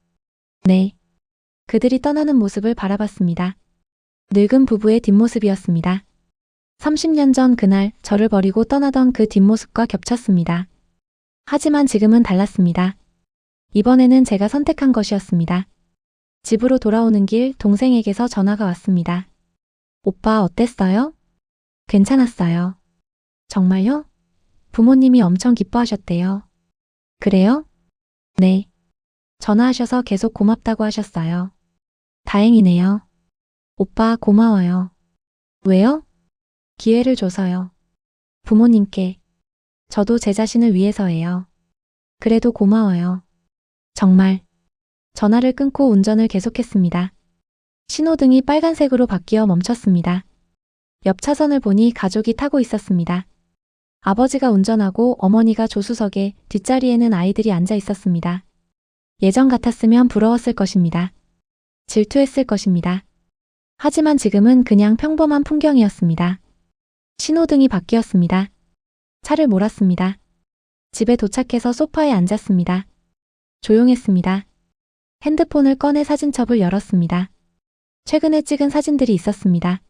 네. 그들이 떠나는 모습을 바라봤습니다. 늙은 부부의 뒷모습이었습니다. 30년 전 그날 저를 버리고 떠나던 그 뒷모습과 겹쳤습니다. 하지만 지금은 달랐습니다. 이번에는 제가 선택한 것이었습니다. 집으로 돌아오는 길 동생에게서 전화가 왔습니다. 오빠 어땠어요? 괜찮았어요. 정말요? 부모님이 엄청 기뻐하셨대요. 그래요? 네. 전화하셔서 계속 고맙다고 하셨어요. 다행이네요. 오빠 고마워요. 왜요? 기회를 줘서요. 부모님께. 저도 제 자신을 위해서예요. 그래도 고마워요. 정말. 전화를 끊고 운전을 계속했습니다. 신호등이 빨간색으로 바뀌어 멈췄습니다. 옆 차선을 보니 가족이 타고 있었습니다. 아버지가 운전하고 어머니가 조수석에, 뒷자리에는 아이들이 앉아 있었습니다. 예전 같았으면 부러웠을 것입니다. 질투했을 것입니다. 하지만 지금은 그냥 평범한 풍경이었습니다. 신호등이 바뀌었습니다. 차를 몰았습니다. 집에 도착해서 소파에 앉았습니다. 조용했습니다. 핸드폰을 꺼내 사진첩을 열었습니다. 최근에 찍은 사진들이 있었습니다.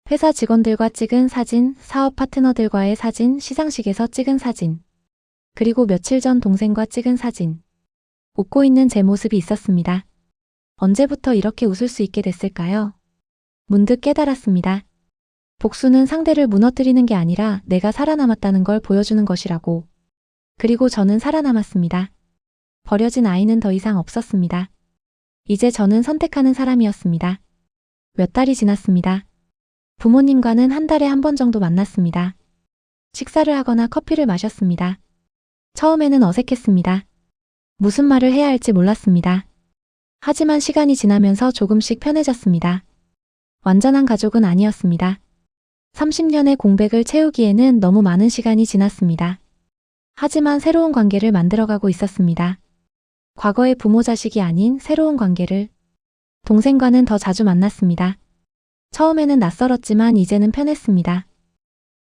회사 직원들과 찍은 사진, 사업 파트너들과의 사진, 시상식에서 찍은 사진. 그리고 며칠 전 동생과 찍은 사진. 웃고 있는 제 모습이 있었습니다. 언제부터 이렇게 웃을 수 있게 됐을까요? 문득 깨달았습니다. 복수는 상대를 무너뜨리는 게 아니라 내가 살아남았다는 걸 보여주는 것이라고. 그리고 저는 살아남았습니다. 버려진 아이는 더 이상 없었습니다. 이제 저는 선택하는 사람이었습니다. 몇 달이 지났습니다. 부모님과는 한 달에 한 번 정도 만났습니다. 식사를 하거나 커피를 마셨습니다. 처음에는 어색했습니다. 무슨 말을 해야 할지 몰랐습니다. 하지만 시간이 지나면서 조금씩 편해졌습니다. 완전한 가족은 아니었습니다. 30년의 공백을 채우기에는 너무 많은 시간이 지났습니다. 하지만 새로운 관계를 만들어가고 있었습니다. 과거의 부모 자식이 아닌 새로운 관계를. 동생과는 더 자주 만났습니다. 처음에는 낯설었지만 이제는 편했습니다.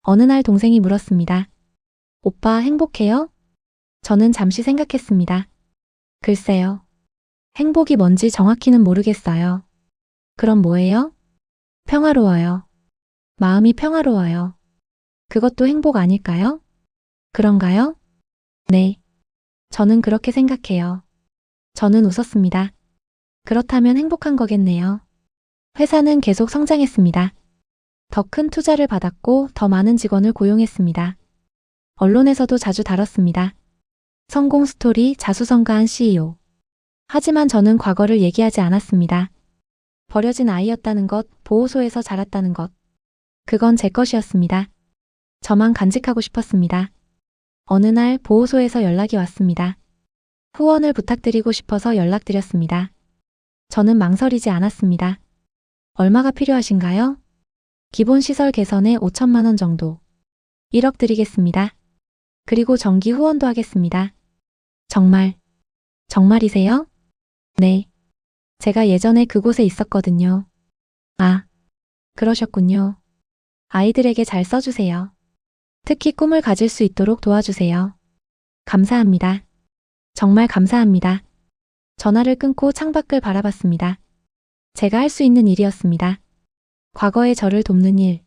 어느 날 동생이 물었습니다. 오빠 행복해요? 저는 잠시 생각했습니다. 글쎄요. 행복이 뭔지 정확히는 모르겠어요. 그럼 뭐예요? 평화로워요. 마음이 평화로워요. 그것도 행복 아닐까요? 그런가요? 네. 저는 그렇게 생각해요. 저는 웃었습니다. 그렇다면 행복한 거겠네요. 회사는 계속 성장했습니다. 더 큰 투자를 받았고 더 많은 직원을 고용했습니다. 언론에서도 자주 다뤘습니다. 성공 스토리 자수성가한 CEO. 하지만 저는 과거를 얘기하지 않았습니다. 버려진 아이였다는 것, 보호소에서 자랐다는 것. 그건 제 것이었습니다. 저만 간직하고 싶었습니다. 어느 날 보호소에서 연락이 왔습니다. 후원을 부탁드리고 싶어서 연락드렸습니다. 저는 망설이지 않았습니다. 얼마가 필요하신가요? 기본 시설 개선에 5천만 원 정도. 1억 드리겠습니다. 그리고 정기 후원도 하겠습니다. 정말이세요? 네. 제가 예전에 그곳에 있었거든요. 아, 그러셨군요. 아이들에게 잘 써주세요. 특히 꿈을 가질 수 있도록 도와주세요. 감사합니다. 정말 감사합니다. 전화를 끊고 창밖을 바라봤습니다. 제가 할 수 있는 일이었습니다. 과거의 저를 돕는 일.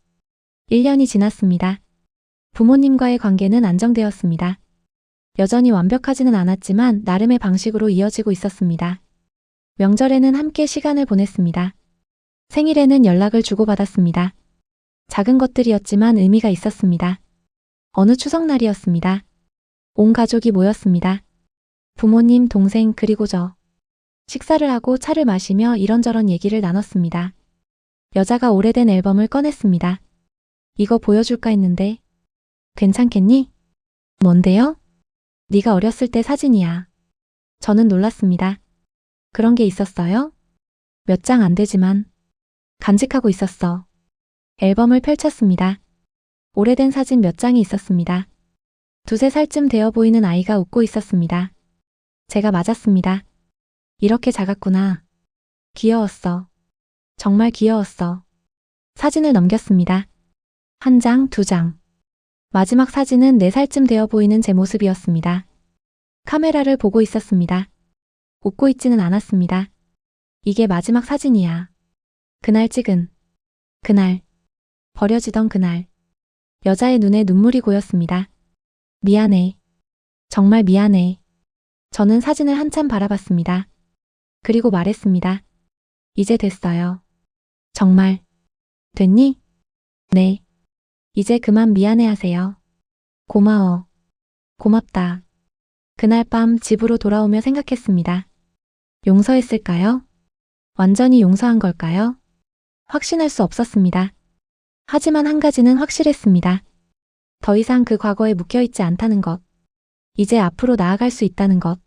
1년이 지났습니다. 부모님과의 관계는 안정되었습니다. 여전히 완벽하지는 않았지만 나름의 방식으로 이어지고 있었습니다. 명절에는 함께 시간을 보냈습니다. 생일에는 연락을 주고받았습니다. 작은 것들이었지만 의미가 있었습니다. 어느 추석날이었습니다. 온 가족이 모였습니다. 부모님, 동생, 그리고 저. 식사를 하고 차를 마시며 이런저런 얘기를 나눴습니다. 여자가 오래된 앨범을 꺼냈습니다. 이거 보여줄까 했는데. 괜찮겠니? 뭔데요? 네가 어렸을 때 사진이야. 저는 놀랐습니다. 그런 게 있었어요? 몇 장 안 되지만. 간직하고 있었어. 앨범을 펼쳤습니다. 오래된 사진 몇 장이 있었습니다. 2~3살쯤 되어 보이는 아이가 웃고 있었습니다. 제가 맞았습니다. 이렇게 작았구나. 귀여웠어. 정말 귀여웠어. 사진을 넘겼습니다. 1장, 2장. 마지막 사진은 4살쯤 되어 보이는 제 모습이었습니다. 카메라를 보고 있었습니다. 웃고 있지는 않았습니다. 이게 마지막 사진이야. 그날 찍은. 그날. 버려지던 그날. 여자의 눈에 눈물이 고였습니다. 미안해. 정말 미안해. 저는 사진을 한참 바라봤습니다. 그리고 말했습니다. 이제 됐어요. 정말. 됐니? 네. 이제 그만 미안해하세요. 고마워. 고맙다. 그날 밤 집으로 돌아오며 생각했습니다. 용서했을까요? 완전히 용서한 걸까요? 확신할 수 없었습니다. 하지만 한 가지는 확실했습니다. 더 이상 그 과거에 묵혀있지 않다는 것. 이제 앞으로 나아갈 수 있다는 것.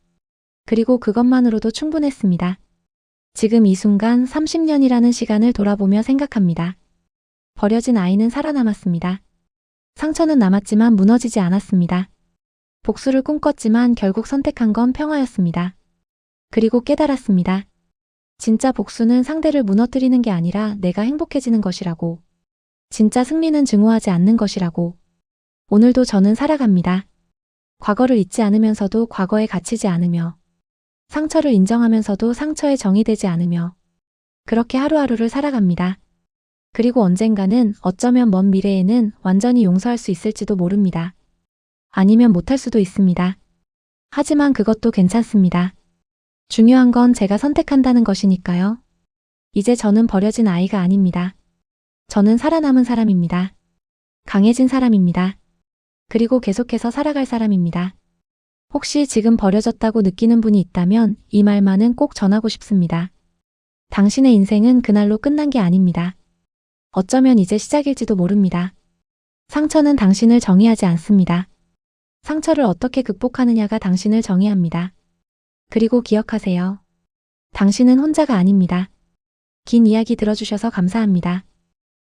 그리고 그것만으로도 충분했습니다. 지금 이 순간 30년이라는 시간을 돌아보며 생각합니다. 버려진 아이는 살아남았습니다. 상처는 남았지만 무너지지 않았습니다. 복수를 꿈꿨지만 결국 선택한 건 평화였습니다. 그리고 깨달았습니다. 진짜 복수는 상대를 무너뜨리는 게 아니라 내가 행복해지는 것이라고. 진짜 승리는 증오하지 않는 것이라고. 오늘도 저는 살아갑니다. 과거를 잊지 않으면서도 과거에 갇히지 않으며, 상처를 인정하면서도 상처에 정의되지 않으며, 그렇게 하루하루를 살아갑니다. 그리고 언젠가는, 어쩌면 먼 미래에는 완전히 용서할 수 있을지도 모릅니다. 아니면 못할 수도 있습니다. 하지만 그것도 괜찮습니다. 중요한 건 제가 선택한다는 것이니까요. 이제 저는 버려진 아이가 아닙니다. 저는 살아남은 사람입니다. 강해진 사람입니다. 그리고 계속해서 살아갈 사람입니다. 혹시 지금 버려졌다고 느끼는 분이 있다면 이 말만은 꼭 전하고 싶습니다. 당신의 인생은 그날로 끝난 게 아닙니다. 어쩌면 이제 시작일지도 모릅니다. 상처는 당신을 정의하지 않습니다. 상처를 어떻게 극복하느냐가 당신을 정의합니다. 그리고 기억하세요. 당신은 혼자가 아닙니다. 긴 이야기 들어주셔서 감사합니다.